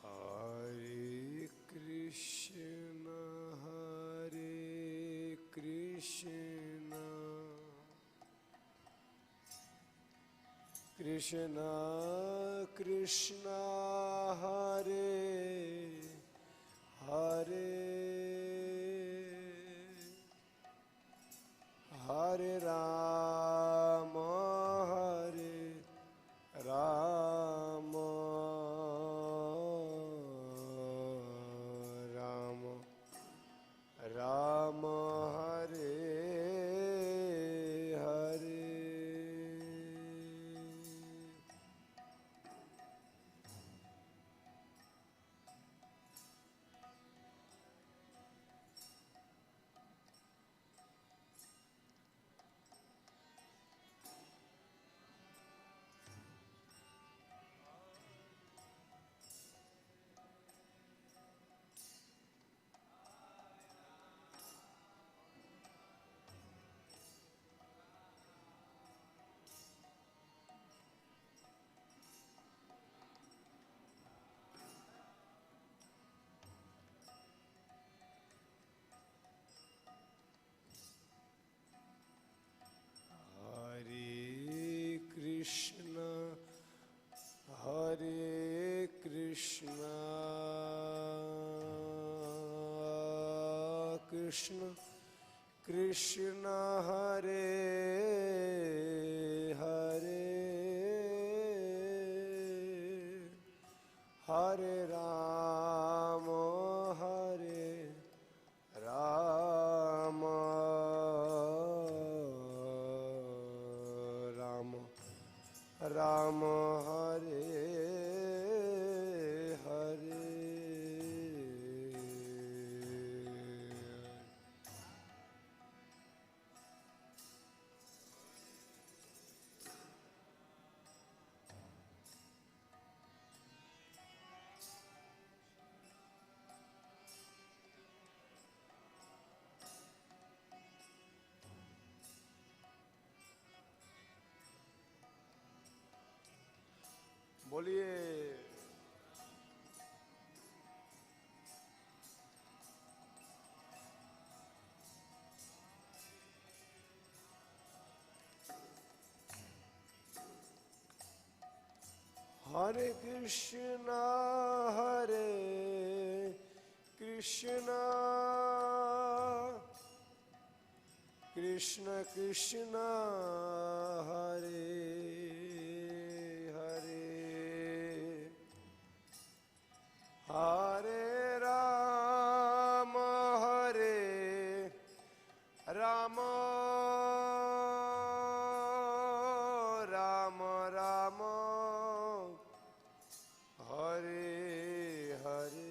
Hare Krishna, Hare Krishna, Krishna Krishna, Hare Hare, Hare Ram, Hare Ram, Ram Ram, Hare Hare. Hare Krishna, Hare Krishna, Krishna Krishna, Hare Hare, Hare Ram, Hare Ram, Ram Ram, Hare Hare. बोलिए Hare Krishna, Hare Krishna, Krishna Krishna, Hare Hare, Hare Rama, Hare Rama, Rama Rama, Hare Hare.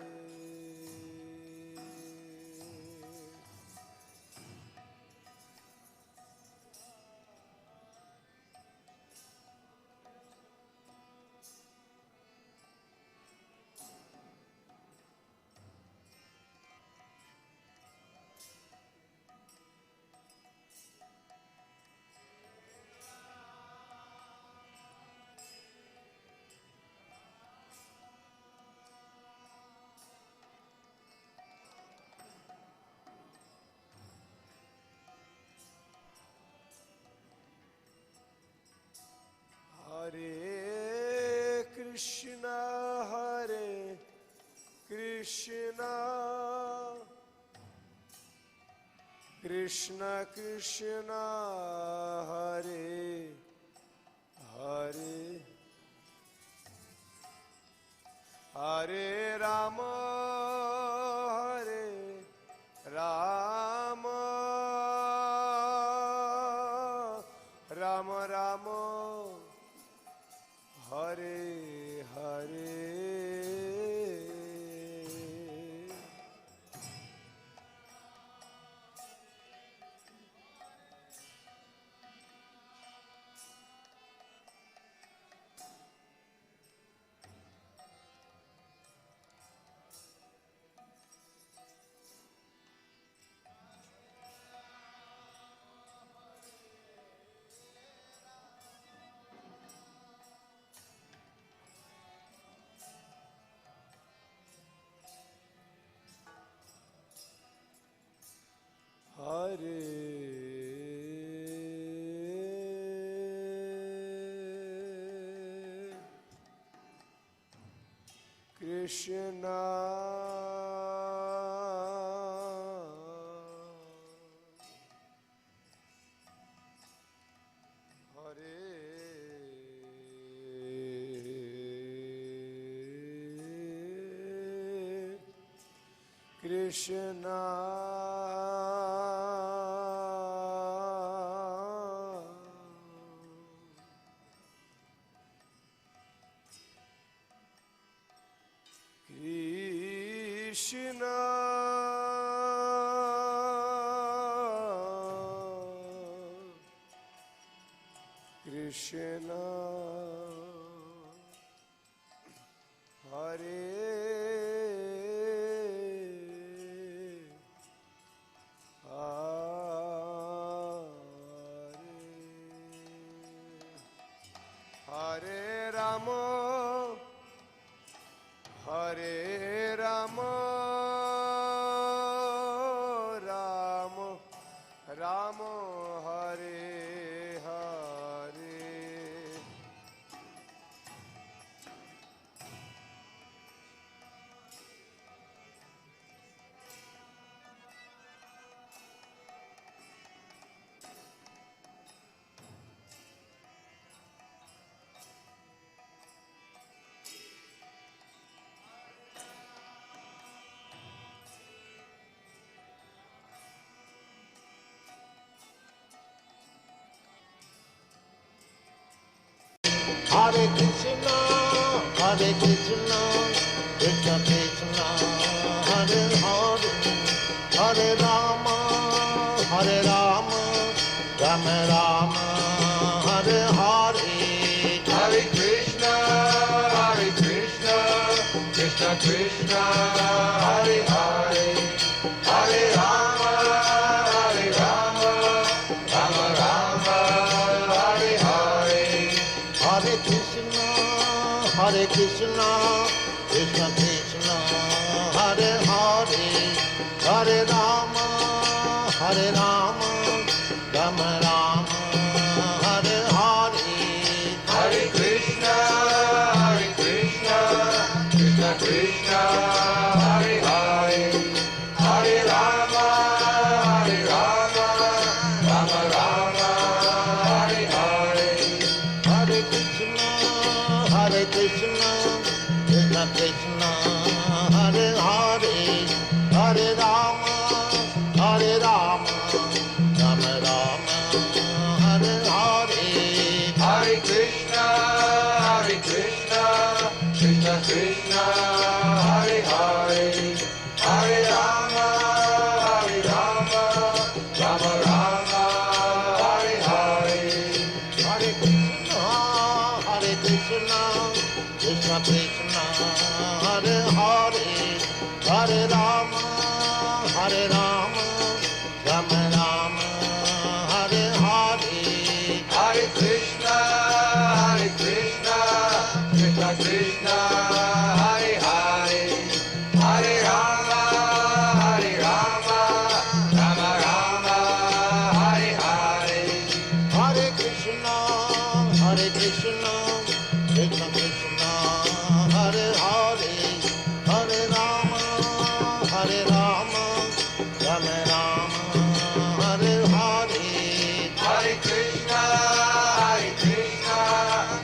Hare Krishna, Hare Krishna, Krishna Krishna, Hare Hare, Hare Rama, Hare Rama, Rama Rama, Hare Hare. Hare Krishna, Hare Krishna, Krishna, Krishna, Hare Hare Rama, Hare Rama, Rama Rama, Hare Hare. Hare Krishna, Hare Krishna, Krishna Krishna, Hare Hare, Hare Rama, Hare Rama, Rama Rama, Hare Hare. Hare Krishna, Krishna Krishna, Hare Hare, Hare Rama, Rama Rama, Hare Hare. Hare Krishna, Hare Krishna, Krishna Krishna, Hare Hare, Hare Rama, Rama Rama, Hare Hare. Hare Krishna, Rama Rama, Hare Hare, Hare Krishna, Krishna Krishna, Hare Hare, Hare Rama, Rama Rama, Hare Hare. Hare Krishna, Krishna Krishna, Hare Hare, Hare Rama, Rama Rama, Hare Hare. Hare Krishna, Krishna Krishna, Hare Hare, Hare Rama, Rama Rama, Hare Hare. Hare Krishna, Krishna Krishna, Hare Hare, Hare Rama, Rama Rama, Hare Hare. Hare Krishna,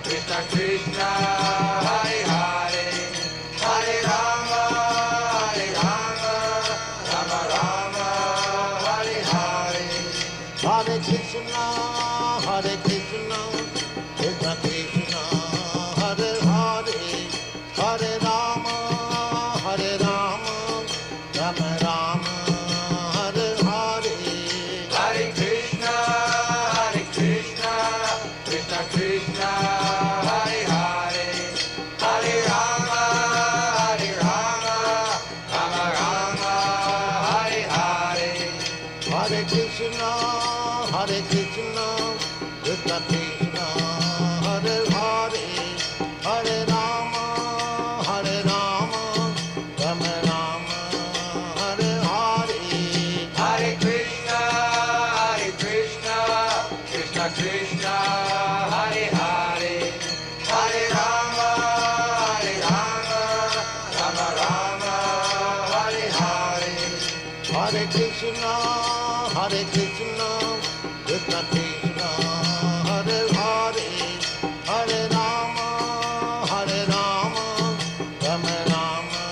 Krishna Krishna, Hare Hare, Hare Rama, Rama Rama, Hare Hare. Hare Krishna, Krishna Krishna, Hare Hare, Hare Rama, Rama Rama, Hare Hare. Hare Krishna, Krishna Krishna, Hare Hare, Hare Rama, Rama Rama, Hare Hare. Hare Krishna, Krishna Krishna, Hare Hare, Hare Rama, Rama Rama, Hare Hare. Hare Krishna, Krishna Krishna, Hare Hare, Hare Rama, Rama Rama, Hare Hare. Hare Krishna, Krishna Krishna, Hare Hare, Hare Rama, Rama Rama,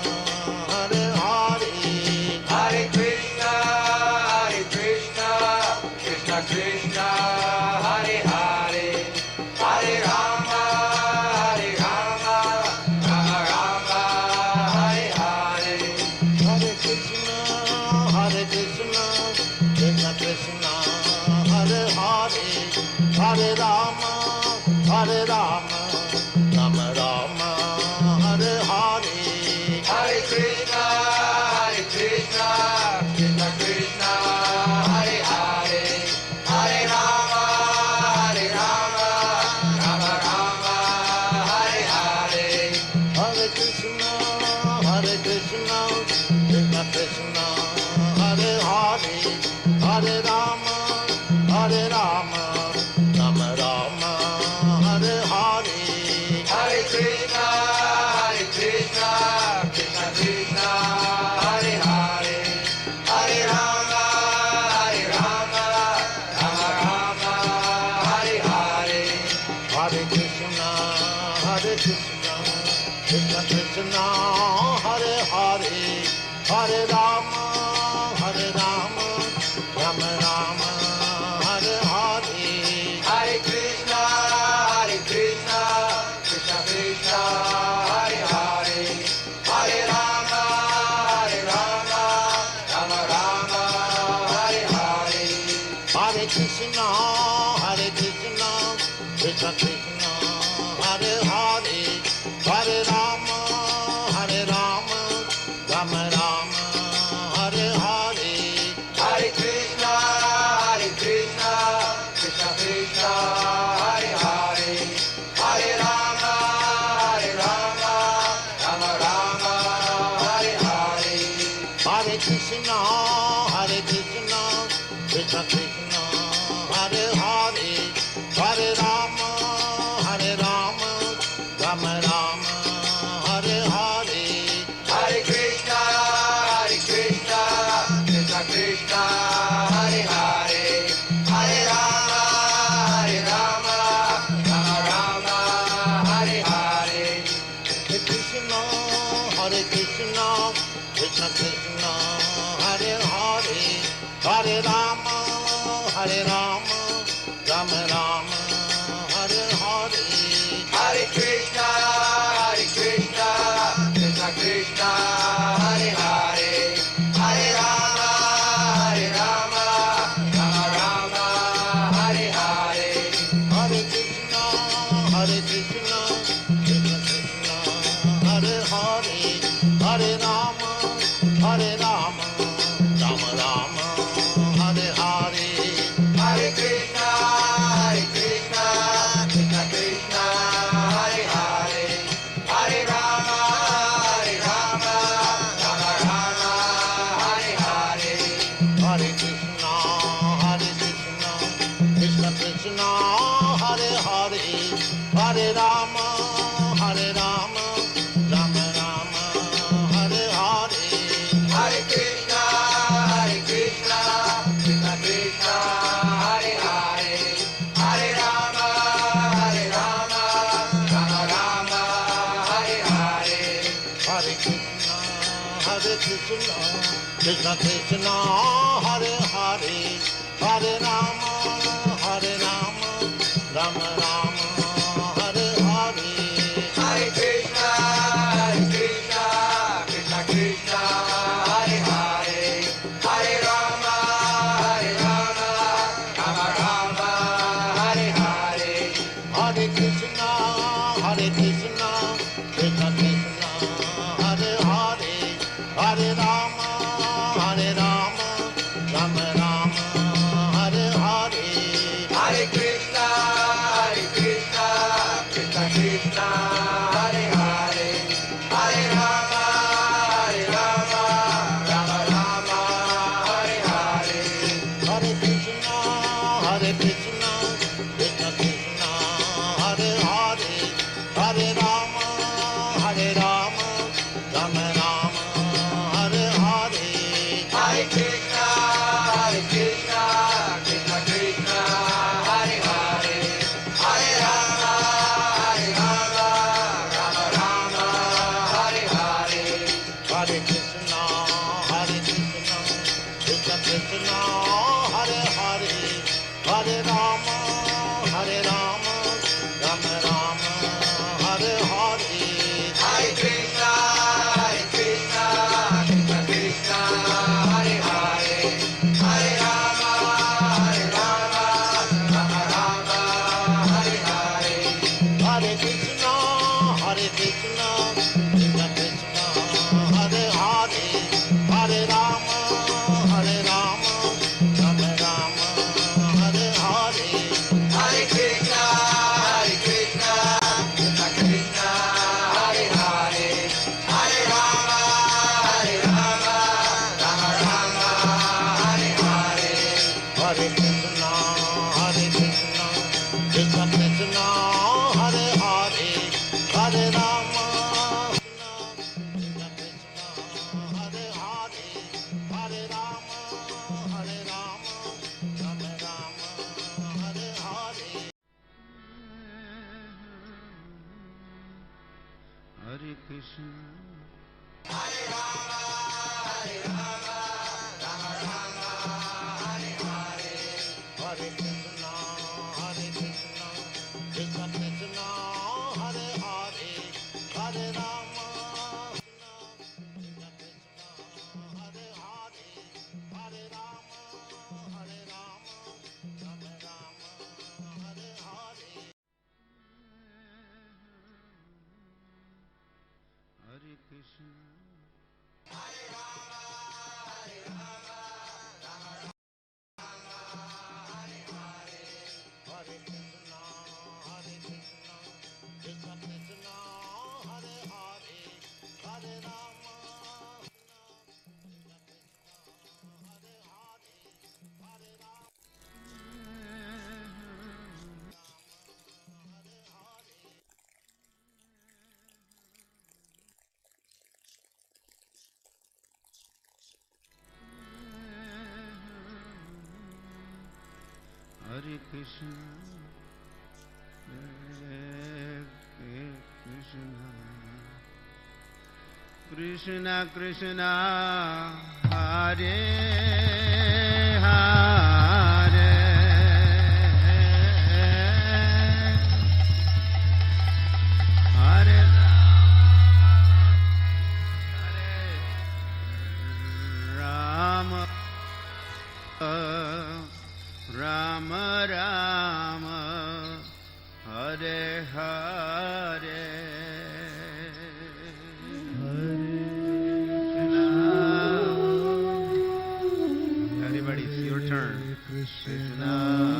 Hare Hare. Hare Krishna, Krishna Krishna, Hare Hare, Hare Rama, Rama Rama, Hare Hare. Hare Krishna, Krishna Krishna, Hare Hare, Hare Rama, Rama Rama, Hare Hare. Hare Krishna, Krishna Krishna, Hare Hare, Hare Rama, Rama Rama, Hare Hare. Hare Krishna, Krishna Krishna, Hare Hare, Hare Rama, Rama Rama, Hare Hare. Hare Krishna, Krishna Krishna, Hare Hare, Hare Rama, Rama Rama, Hare Hare. Hare Krishna, Krishna Krishna, Hare Hare, Hare Rama, Rama Rama, Hare Hare. Hare Krishna, Krishna Krishna, Hare Hare, Hare Rama, Rama Rama, Hare Hare. Hare Krishna, Krishna Krishna, Hare Hare, Hare Rama, Rama Rama, Hare Hare. Hare Krishna, Krishna Krishna, Hare Hare, Hare Rama, Rama Rama, Hare Hare. Hare Krishna, Krishna Krishna, Hare Hare, Hare Rama, Rama Rama, Hare Hare. Hare Krishna, Krishna Krishna, Hare Hare, Hare Rama, Rama Rama, Hare Hare. Hare Krishna, Krishna Krishna, Hare Hare, Hare Rama, Hare Rama, Rama Rama, Hare Hare. Hare Krishna, Krishna Krishna, Hare Hare, Hare Rama, Rama Rama, Hare Hare. Hare Krishna, Krishna Krishna, Hare Hare, Hare Rama, Rama Rama, Hare Hare. Hare Krishna, Krishna Krishna, Hare Hare, Hare Rama, Rama Rama, Hare Hare. Hare Krishna, Krishna Krishna, Hare Hare, Hare Rama, Rama Rama, Hare Hare. Hare Krishna, Krishna Krishna, Hare Hare, Hare Rama, Rama Rama, Hare Hare. Hare Krishna, Krishna Krishna, Hare Hare, Hare Rama, Rama Rama, Hare Hare. Hare Krishna, Krishna Krishna, Hare Hare, Hare Rama, Rama Rama, Hare Hare. Hare Krishna, Krishna Krishna, Hare Hare, Hare Rama, Rama Rama, Hare Hare. Hare Krishna, Krishna Krishna, Hare Hare, Hare Rama, Rama Rama, Hare Hare. Hare Krishna, Krishna Krishna, Hare Hare, Hare Rama, Rama Rama, Hare Hare. Hare Krishna, Krishna Krishna, Hare Hare, Hare Rama, Rama Rama, Hare Hare. Hare Krishna, Krishna Krishna, Hare Hare, Hare Rama, Rama Rama, Hare Hare. Hare Krishna, Krishna Krishna, Hare Hare, Hare Rama, Rama Rama, Hare Hare. Hare Krishna, Krishna Krishna, Hare Hare, Hare Rama, Rama Rama, Hare Hare. Hare Krishna, Krishna Krishna, Hare Hare, Hare Rama, Rama Rama, Hare Hare. Hare Krishna, Krishna Krishna, Hare Hare, Hare Rama, Krishna Krishna, Hare Hare, Hare Rama, Rama Rama, Hare Hare. Hare Krishna. Hare Rama, Rama Rama, Hare Hare. Hare Krishna, Krishna Krishna, Hare Hare, Hare Rama, Krishna Krishna, Hare Hare, Hare Rama, Rama Rama, Hare Hare. Hare Krishna. Hare Rama, Rama Hare Hare. Hare Krishna, Krishna Krishna, Hare Hare, Hare Rama, Krishna Krishna, Hare Hare, Hare Rama, Hare Hare. Hare Krishna. Krishna Krishna, Hare Hare, Rama Rama Hare Hare Everybody, it's your turn. Krishna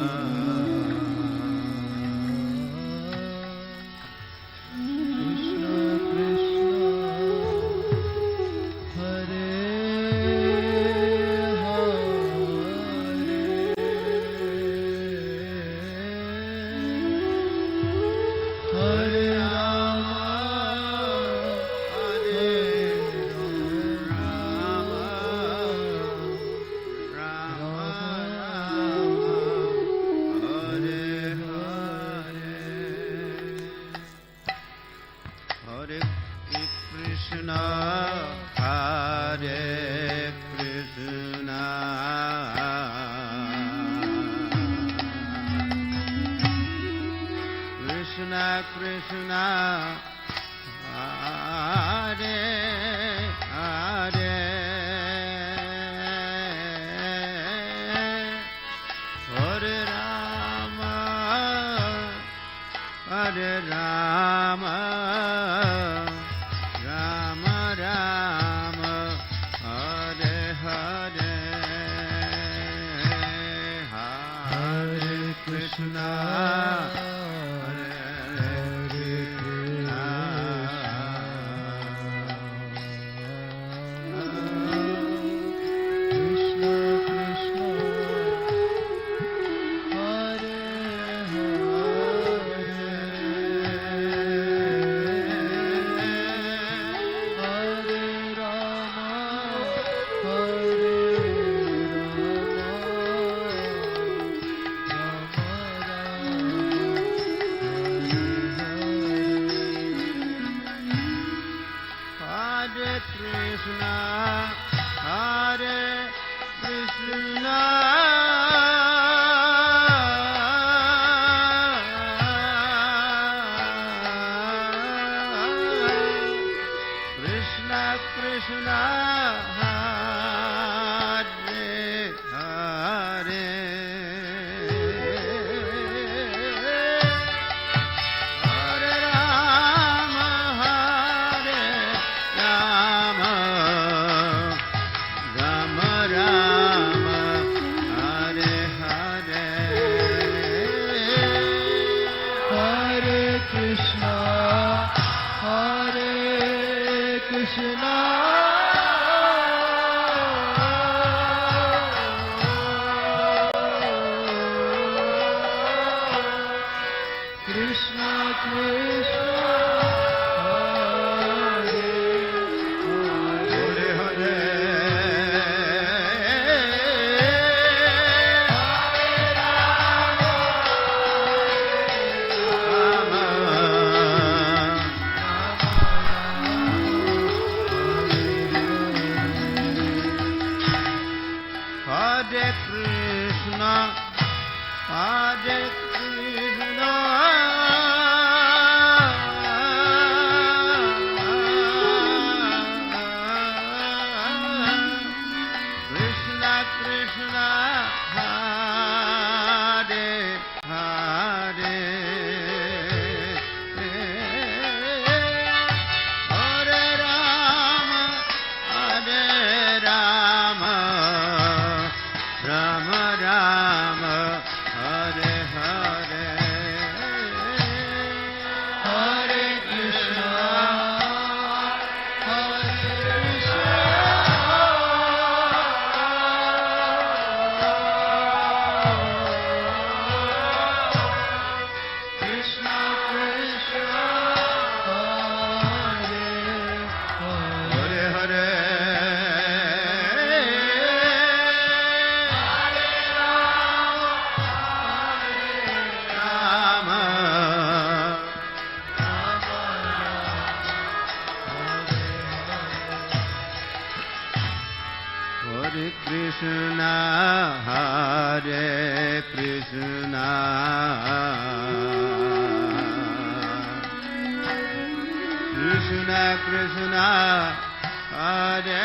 Hare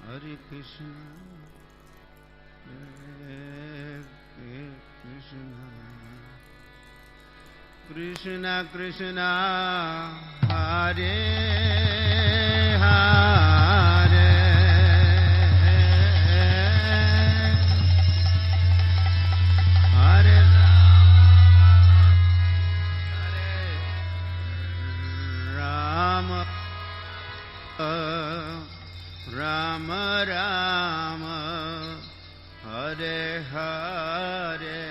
Hare Krishna, Krishna Krishna, Hare Hare, Hare Rama, Rama Rama, Hare Hare.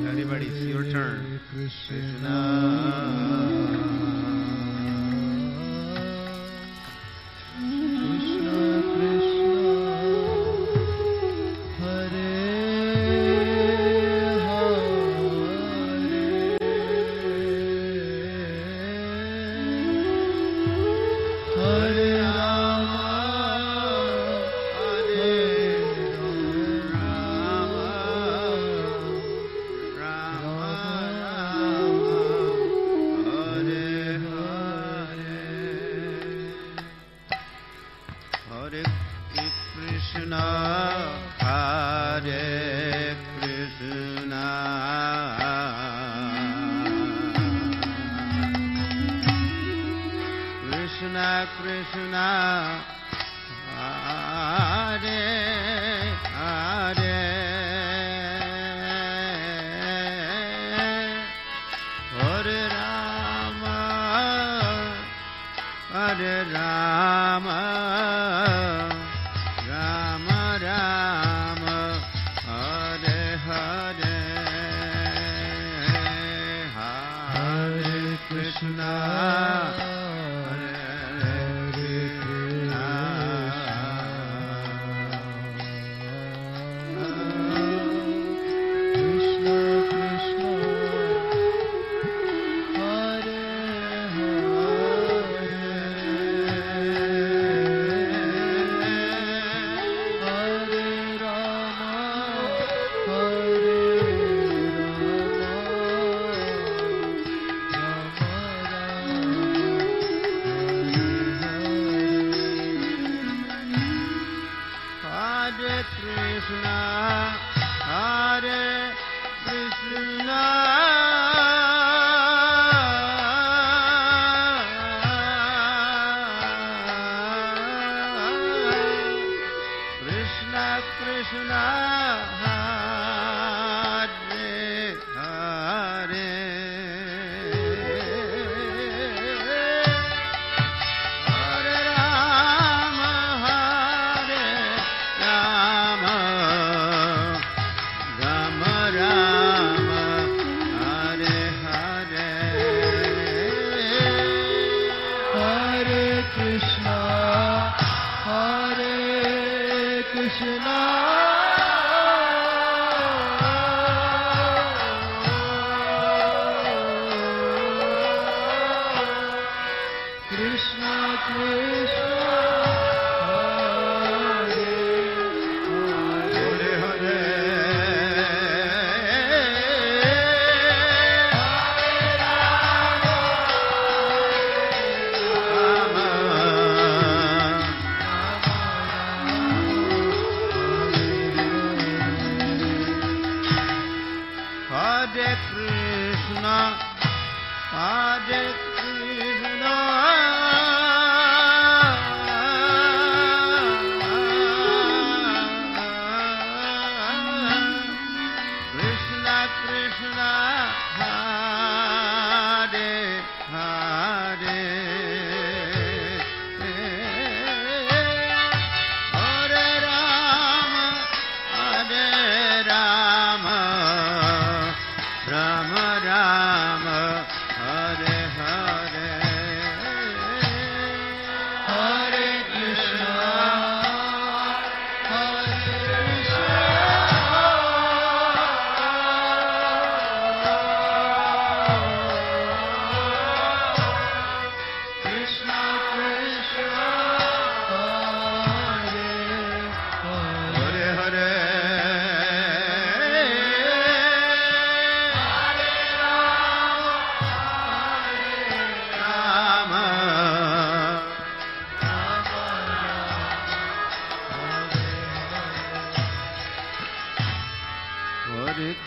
Everybody, it's your turn. Krishna.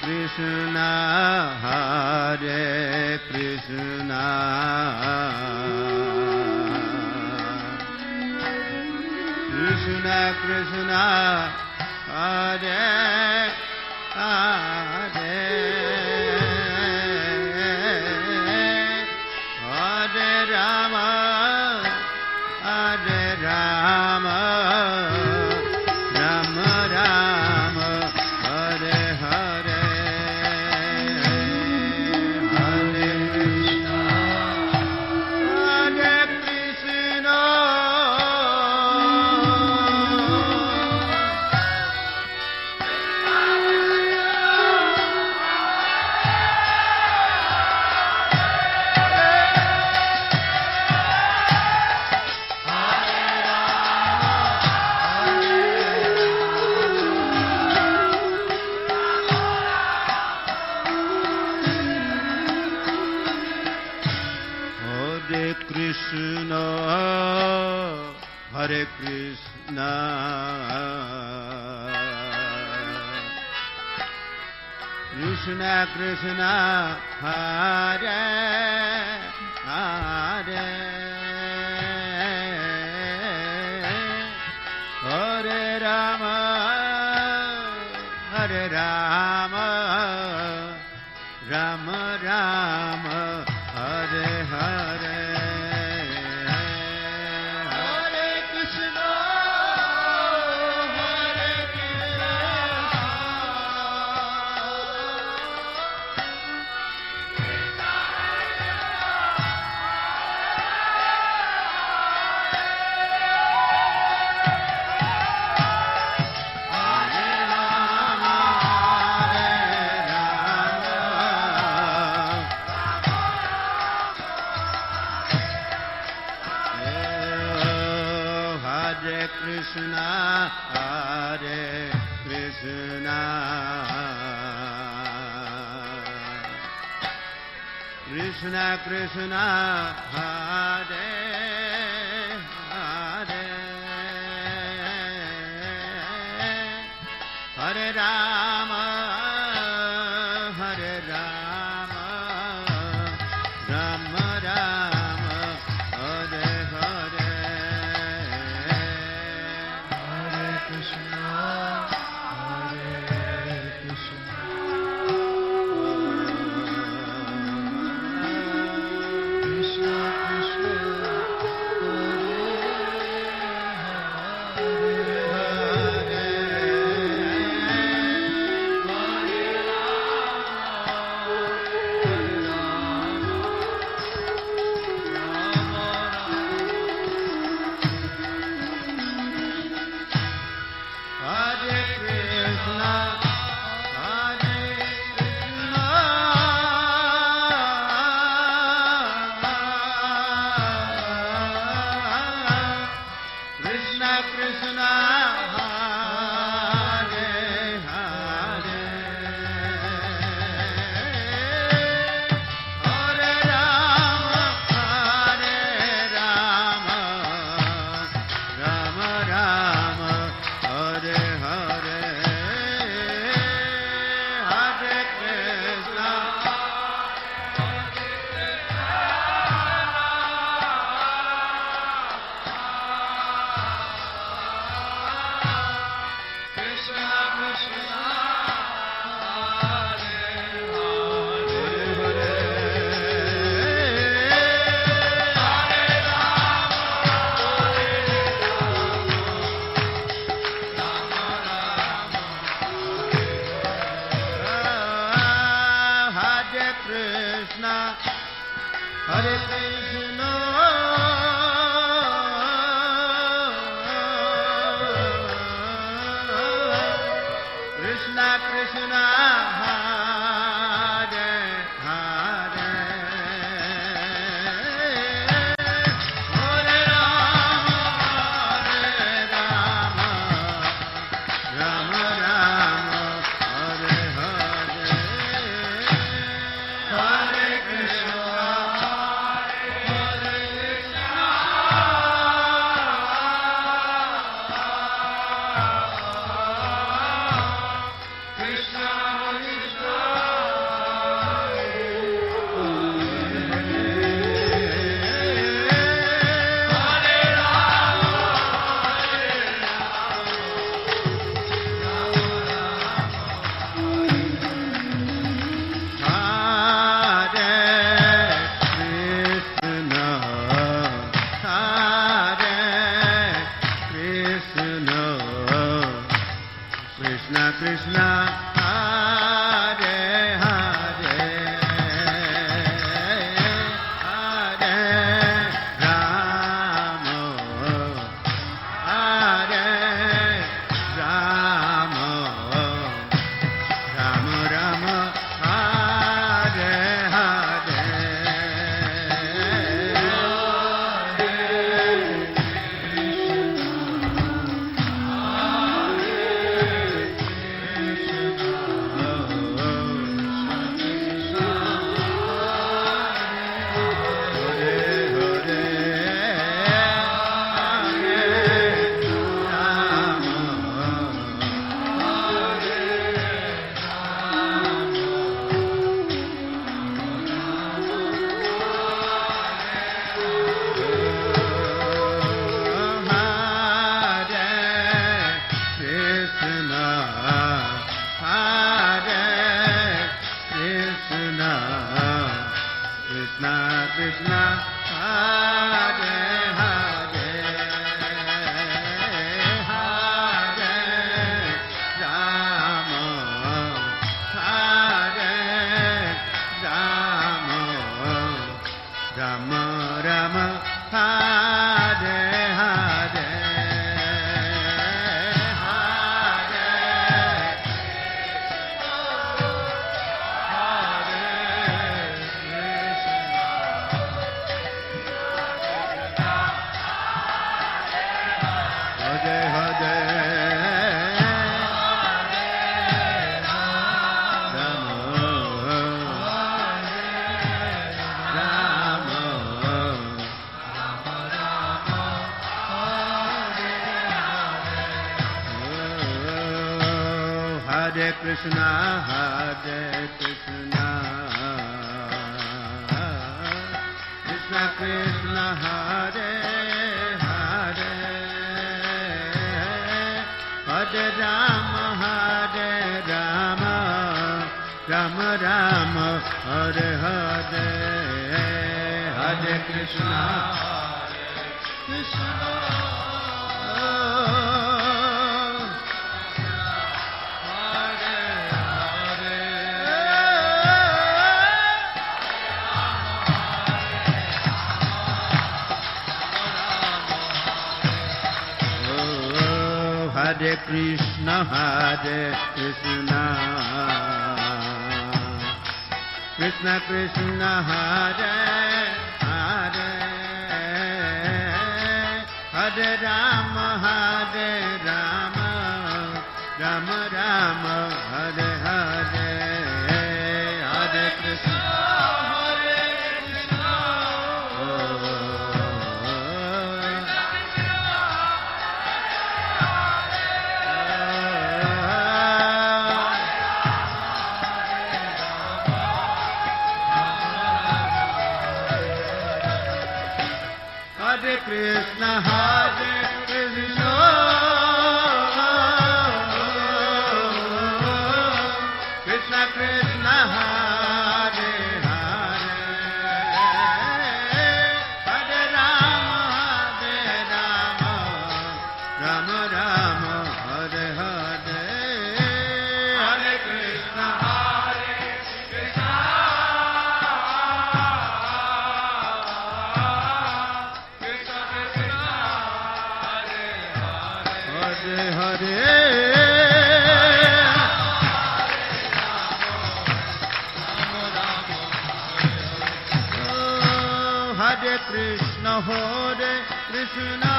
Krishna, Hare Krishna, Krishna Krishna, Hare Hare, Hare Rama, Hare Rama, Rama Rama, Hare Hare, Hare Krishna, Hare Krishna, Hare Krishna, Hare Krishna, Krishna Krishna, Hare Hare, Hare Rama, Hare Rama, Rama Rama, Hare Hare, Hare Krishna, Hare Krishna, Hare Rama, Hare Rama. Hare Krishna, Hare Krishna, Krishna Krishna, Hare Hare, Hare Rama, Hare Rama, Rama Rama, Hare Hare, Hare Krishna, Hare Krishna, Krishna Krishna, Hare Krishna, Hare Krishna, Krishna Krishna, Hare Hare, Hare Rama, Hare Rama, Rama Rama, Hare Hare, Hare Krishna, Krishna Krishna, Hare Krishna, Hare Krishna, Krishna Krishna, Hare Hare, Hare Rama, Hare Rama, Rama Rama, Hare Hare, Hare Krishna, Hare Krishna, Krishna, Krishna Krishna, Hare Hare, Hare Rama, Hare Rama, Rama Rama, Hare Hare, Hare Krishna, Hare Krishna, Krishna Krishna, Hare Hare, Hare Rama, Hare Rama, Rama Rama, Hare Hare, Hare Krishna, Krishna. Hare Krishna, Hare Krishna, Krishna Krishna, Hare Hare, Hare Rama, Hare Rama, Rama Rama, Hare Hare, Hare Krishna. Hare Krishna, Hare Krishna, Krishna Krishna, Hare Hare, Hare Rama, Hare Rama, Rama Rama, Hare Hare, Hare Krishna, Hare Krishna. Hare Krishna, Hare Krishna,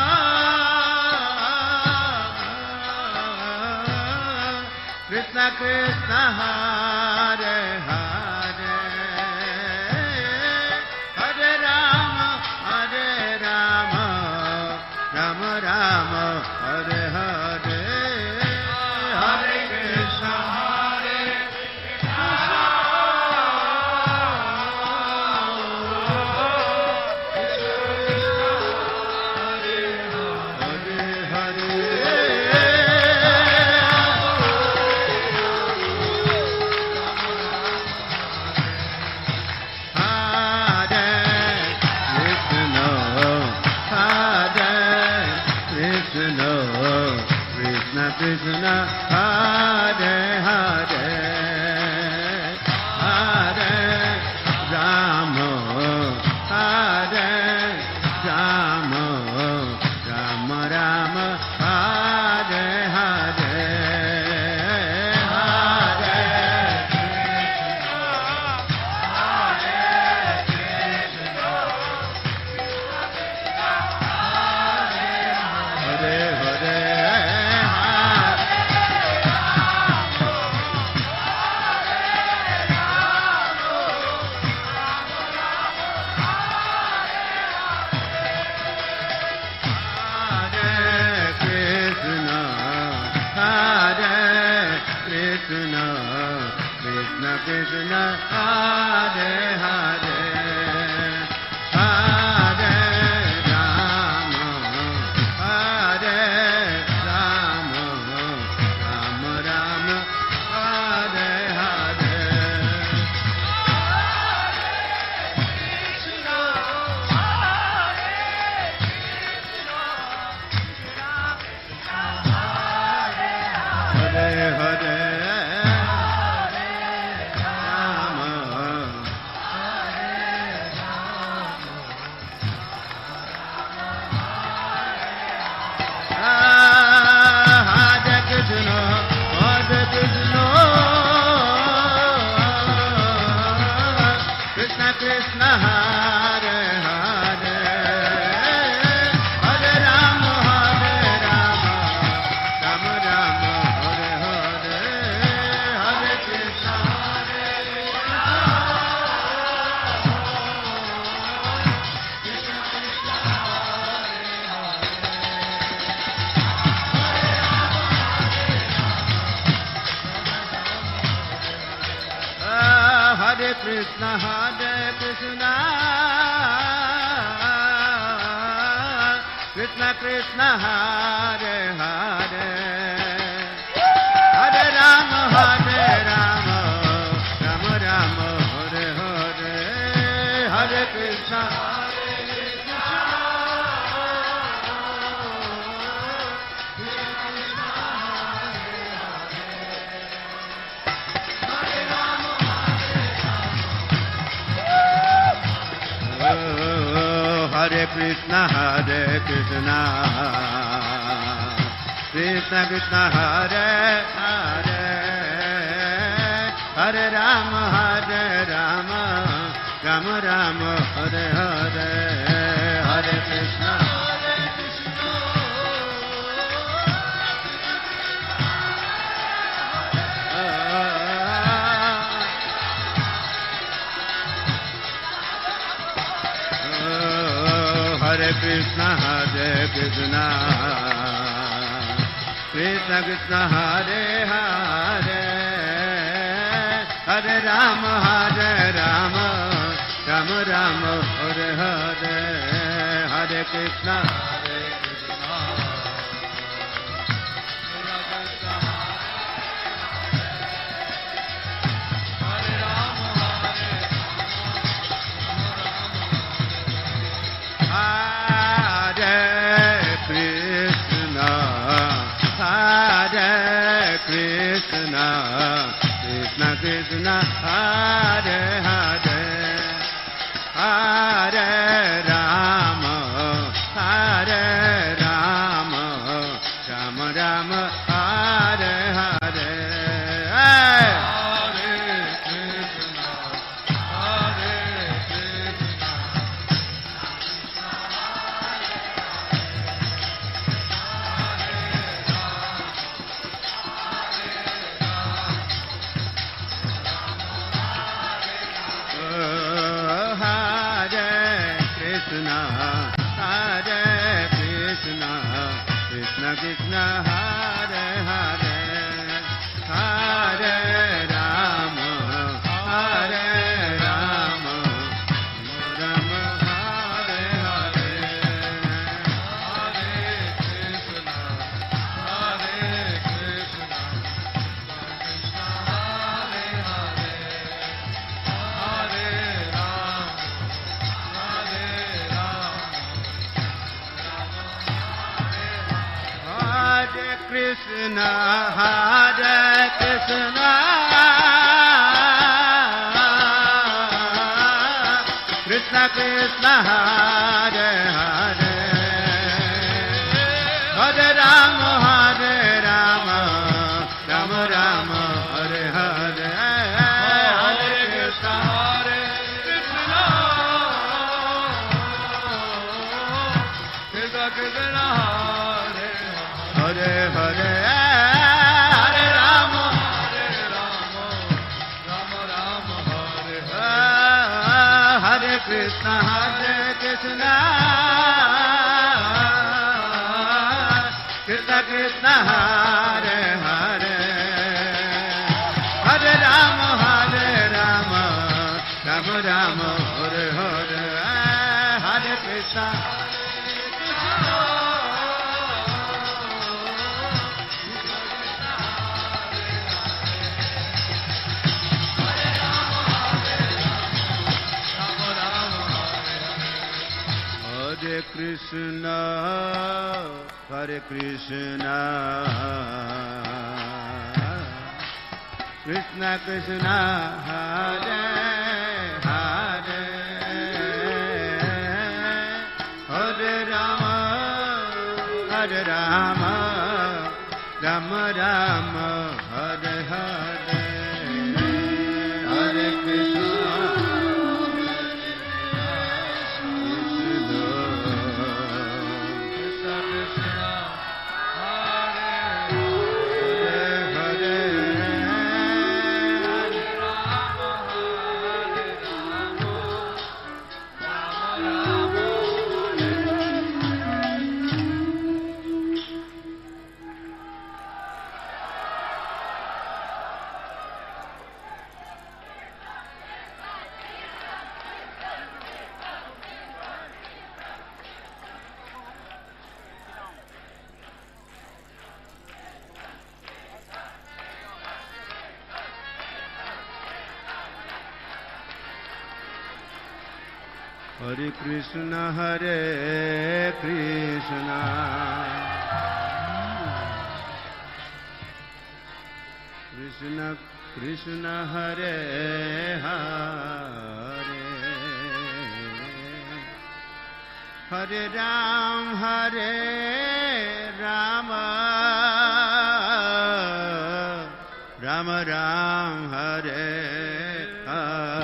Krishna Krishna, Hare Hare, Hare Rama, Hare Rama, Rama Rama, Hare Hare, Hare Krishna, Hare Krishna. Krishna, Hare Hare, Hare Rama, Hare Rama, Rama Rama, Hare Hare, Hare Krishna, Hare Hare. Krishna, Hare Hare, Hare Rama, Hare Rama, Rama Rama, Hare Hare, Krishna, Hare Hare, Hare Rama, Rama Rama, Hare Hare, Hare Krishna, Hare Krishna, Krishna Krishna, Hare Hare, Hare Rama, Rama Rama, Hare Hare, Hare Krishna, Hare Krishna, Krishna Krishna, Hare Hare, Hare Rama, Rama Rama, Hare Hare, Hare Krishna, Hare Krishna, Krishna Krishna, Hare Hare, Hare Rama, Rama Rama, Hare Hare, Hare Krishna, Krishna, Krishna Krishna, Hare Hare, Hare Rama, Rama Rama, Hare Hare, Hare Krishna, Krishna Krishna, Hare Hare, Hare Rama, Rama Rama, Hare Hare, Hare Krishna, Krishna Hare Hare, Hare Rama, Hare Krishna, Hare Krishna, Krishna Krishna, Hare Hare, Hare Rama, Rama Rama, Hare Hare, Hare Krishna, Krishna Krishna, Hare Hare, Hare Rama, Rama Rama, Hare Hare, Hare Krishna, Krishna Krishna, Hare Hare, Hare Rama, Rama Rama, Hare Hare, Hare Krishna. Hare Krishna, Hare Krishna, Krishna Krishna, Hare Hare, Hare Rama, Rama Rama, Hare Hare, Hare Krishna. Hare Krishna, Krishna Krishna, Hare Hare, Hare Rama, Rama Ram, Hare Hare,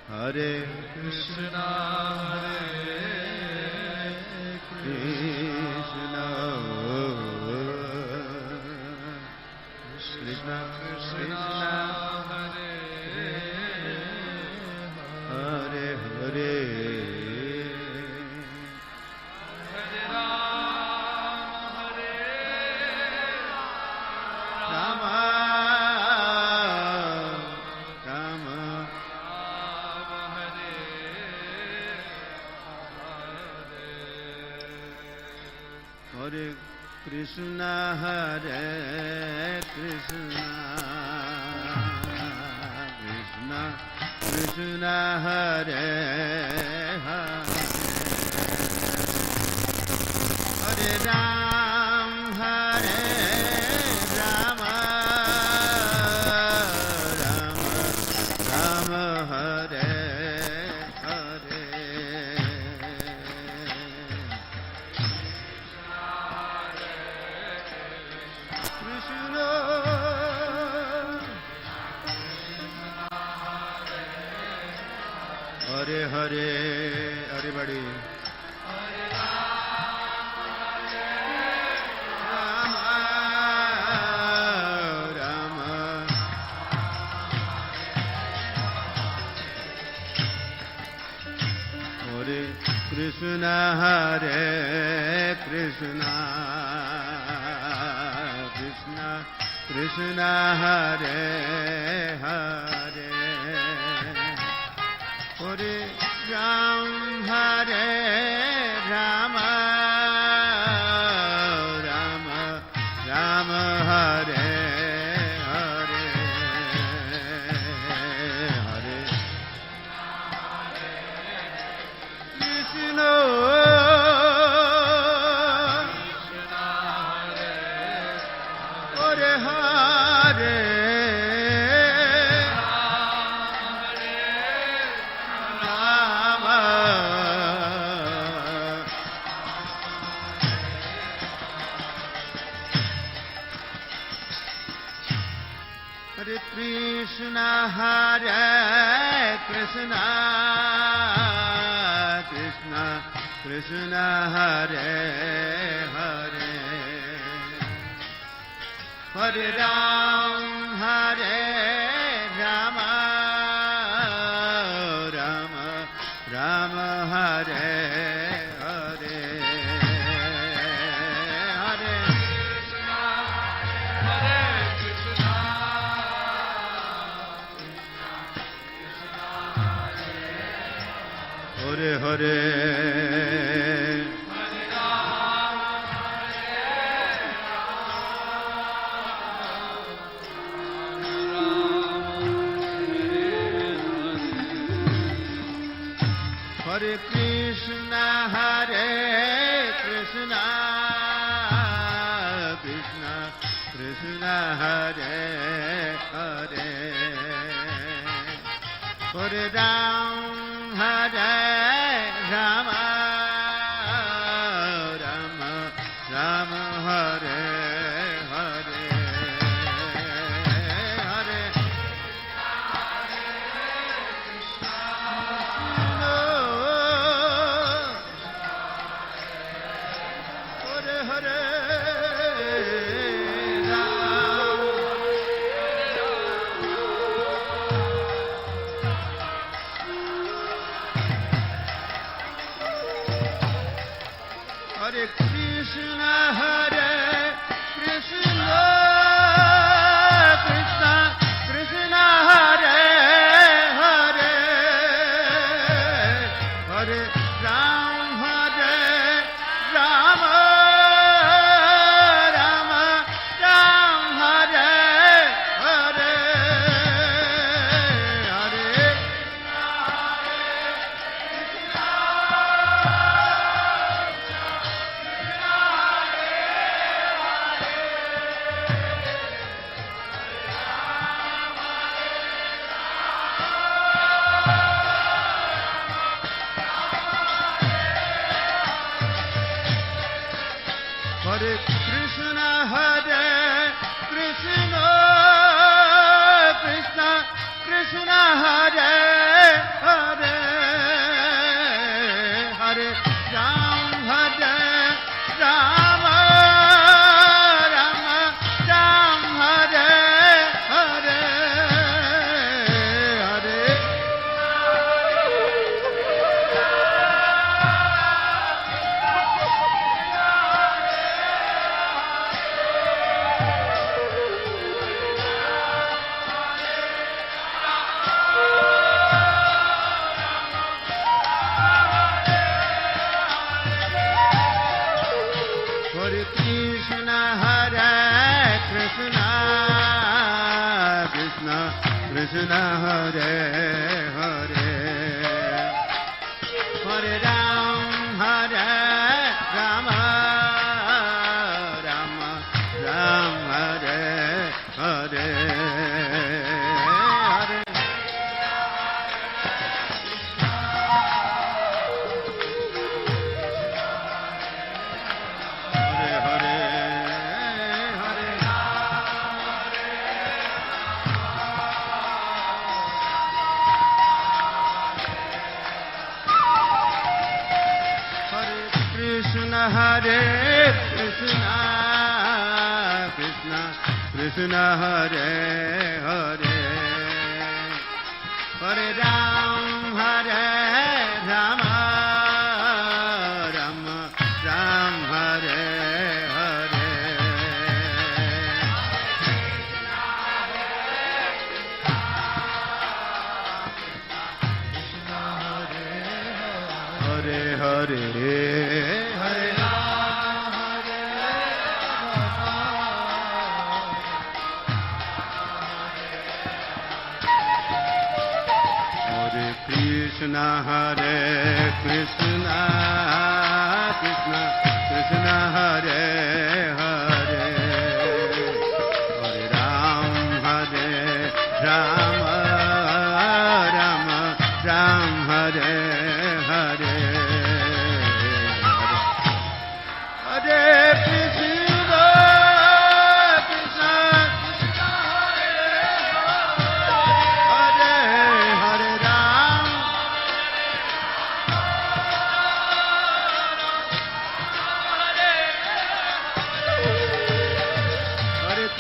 Hare Krishna, Krishna Krishna Krishna, Hare Hare, Hare Rama, Rama Hare Krishna, Hare Krishna, Krishna Krishna, Hare Hare, Hare Ram, Hare Rama, Rama Rama, Hare Hare, Krishna, Hare Hare, everybody. Rama, Rama, Hare Krishna, Hare Krishna, Krishna Krishna, Hare Hare, Hare Ram, Hare Rama, Rama Rama, Hare Hare, Hare Krishna, Hare Hare, Hare Krishna, Hare Krishna, Krishna Krishna, Hare Hare, Hare Ram, Hare Rama, Rama Rama, Hare Hare, Hare Hare Hare, Hare Krishna, Hare Krishna, Krishna Krishna, Hare Hare, Hare Ram, Hare Rama, Rama Rama, Hare Hare, Hare Hare Hare, Ram, Krishna Hare Hare Hare Ram Hare Rama Rama Ram Hare Hare Hare Krishna, Krishna Krishna Hare Hare, Hare Ram Hare Rama, Rama Ram Hare Hare. Hare Hare Hare Krishna Hare Krishna, Krishna Krishna Hare Hare, Hare Ram Hare Rama, Rama Ram Hare Hare, Hare Krishna, Krishna Krishna Hare Hare,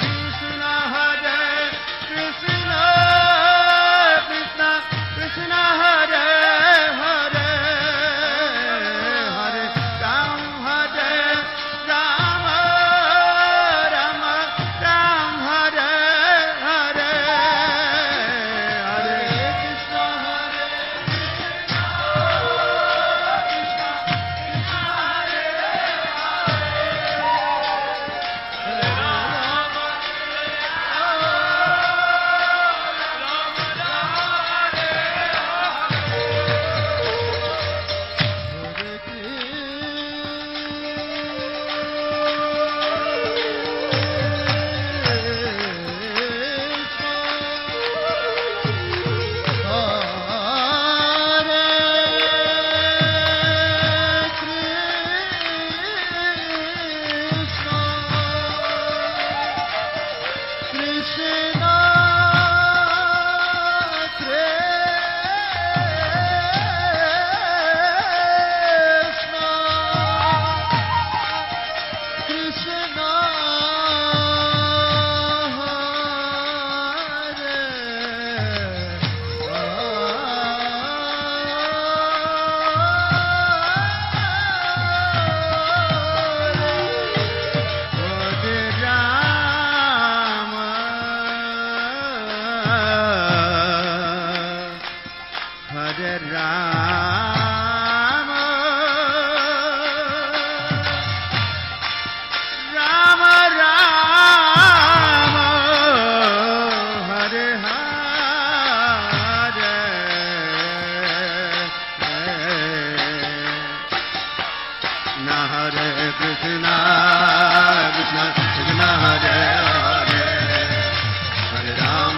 Hare Ram.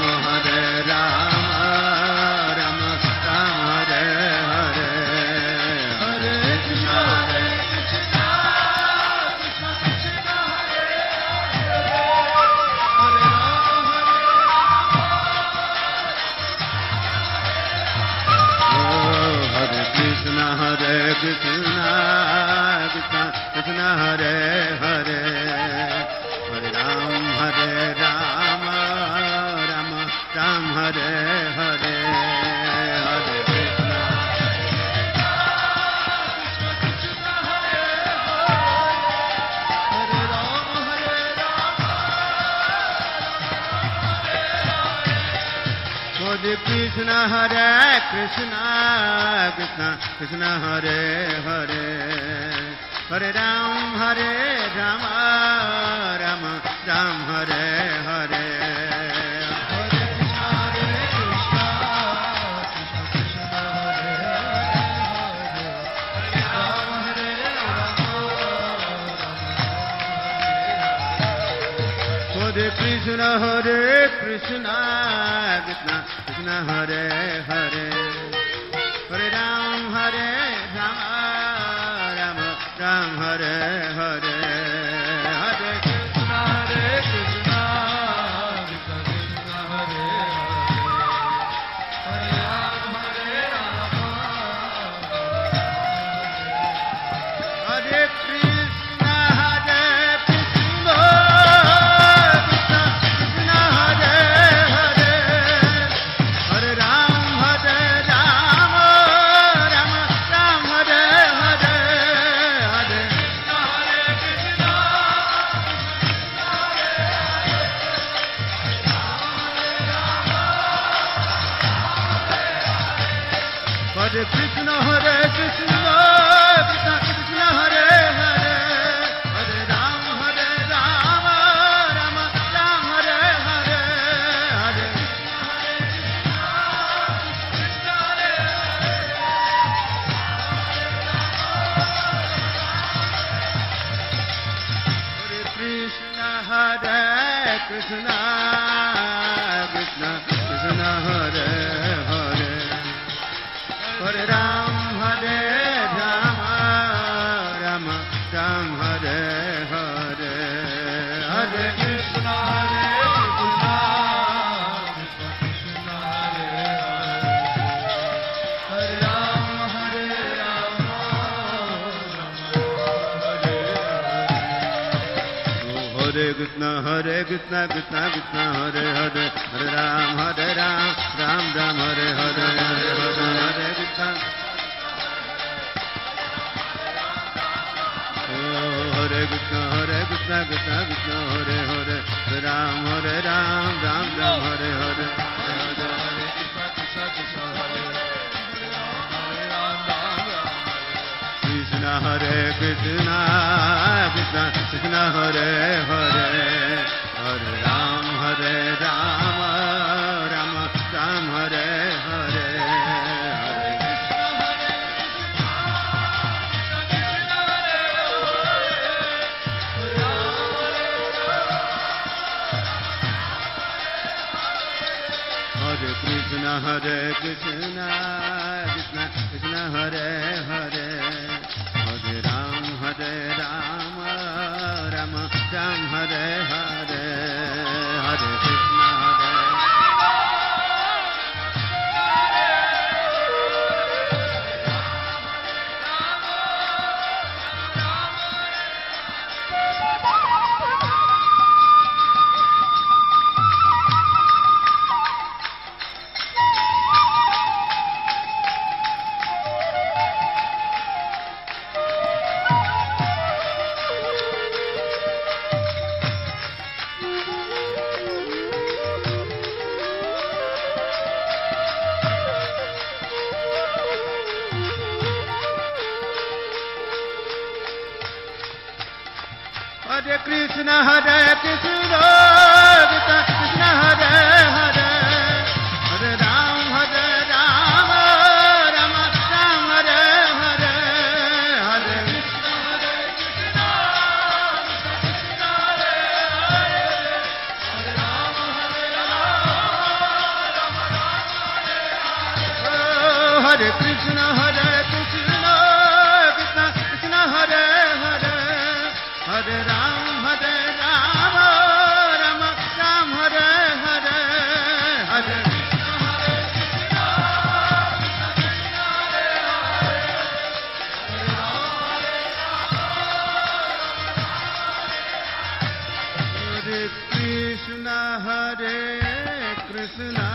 Krishna Hare Krishna, Krishna Krishna Hare Hare, Hare Ram Hare Rama, Rama Ram Hare Hare, Hare Krishna Hare Krishna Hare Krishna Krishna Krishna Hare Hare Hare Ram Ram Ram Hare Hare Hare Krishna Krishna Krishna Hare Hare Hare Ram Hare Krishna Krishna Krishna Hare Hare Hare Ram Ram Ram Hare Hare Hare Hare Krishna Hare Krishna Krishna Krishna Hare Hare Hare Ram Ram Ram Hare Hare Hare Krishna Hare Krishna Krishna Krishna Hare Hare Hare Ram Ram Ram Hare Hare Hare Krishna Krishna Krishna Hare Hare Hare Ram Hare Krishna Krishna Krishna Hare Hare Hare Ram Ram Ram Hare Hare Hare Krishna Hare Krishna Krishna Krishna Hare Hare Hare Ram Ram Ram Hare Hare Hare Krishna Hare Krishna Krishna Krishna Hare Hare Hare Ram Ram Ram Hare Hare Krishna Hare Krishna Krishna Krishna Hare Hare Hare Ram Ram Ram Hare Hare Hare Krishna Krishna Hare Krishna Krishna Krishna Hare Hare Hare Ram Ram Ram Hare Hare Hare Krishna Hare Krishna Krishna Hare Hare Hare Ram Hare Krishna Hare Krishna Krishna Krishna Hare Hare Hare Ram Ram Ram Hare Hare Hare Krishna Hare Krishna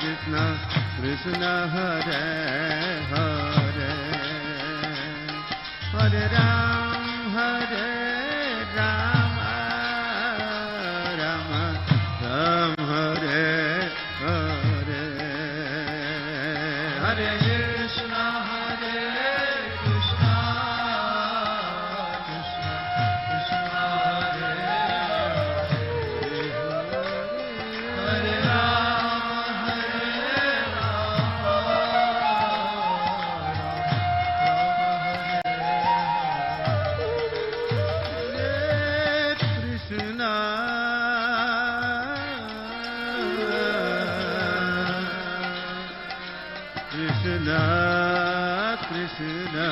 Krishna Krishna Hare Hare Hare Ram Ram Ram Hare Hare Hare Krishna Hare Krishna Krishna Krishna Hare Hare Ram Ram Krishna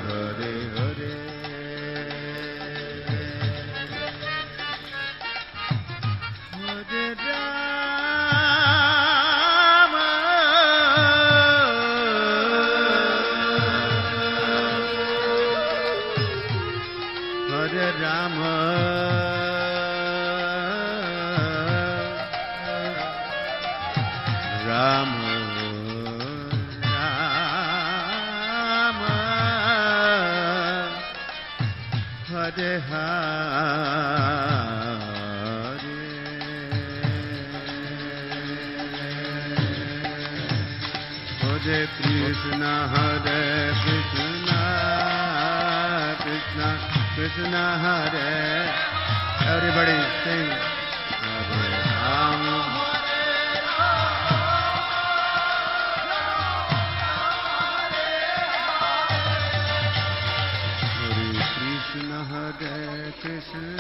Hare Hare Hare Rama Hare Rama Rama Rama Hare Hare Hare Krishna Hare Krishna Krishna Krishna Hare everybody sing Hare Rama Hare Krishna,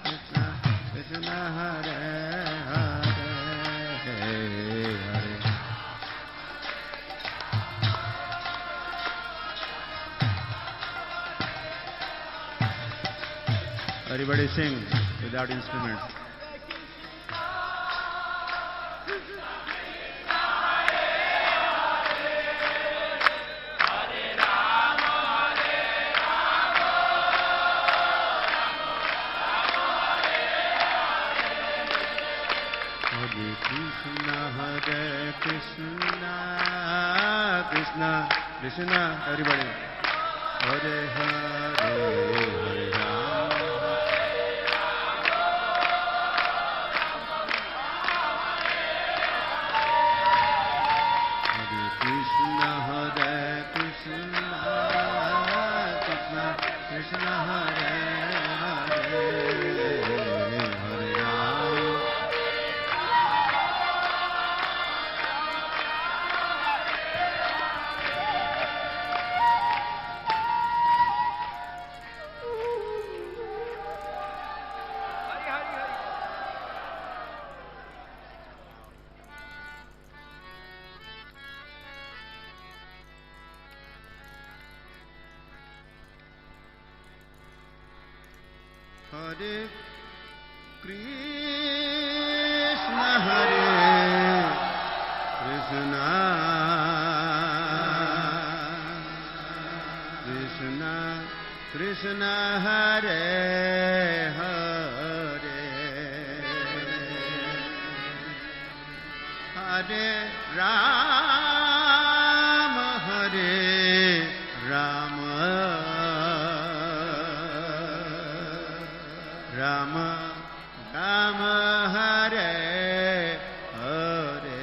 Krishna, Krishna Hare Hare, Hare. Everybody sing without instruments. Krishna, Krishna, everybody. Hare Hare, Hare Rama. Hare Krishna, Hare Krishna, Krishna, Krishna, Hare Hare, Hare Rama. Hare Krishna, Hare Krishna, Krishna, Krishna, Hare Hare, Hare Rama, Hare Rama, Rama, Rama, Hare Hare,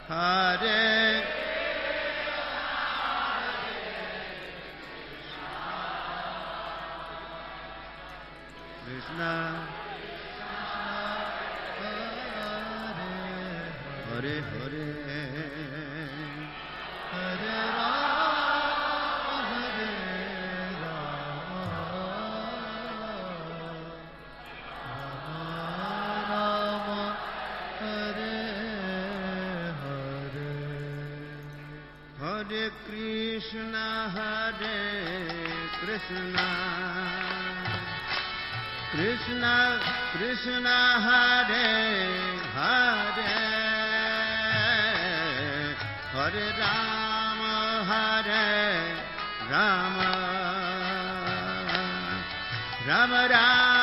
Hare Krishna, Hare Hare, Hare Rama, Hare Rama, Hare Hare, Hare Krishna, Hare Krishna, Krishna, Krishna, Hare Hare, Hare Rama, Hare Rama, Rama Rama.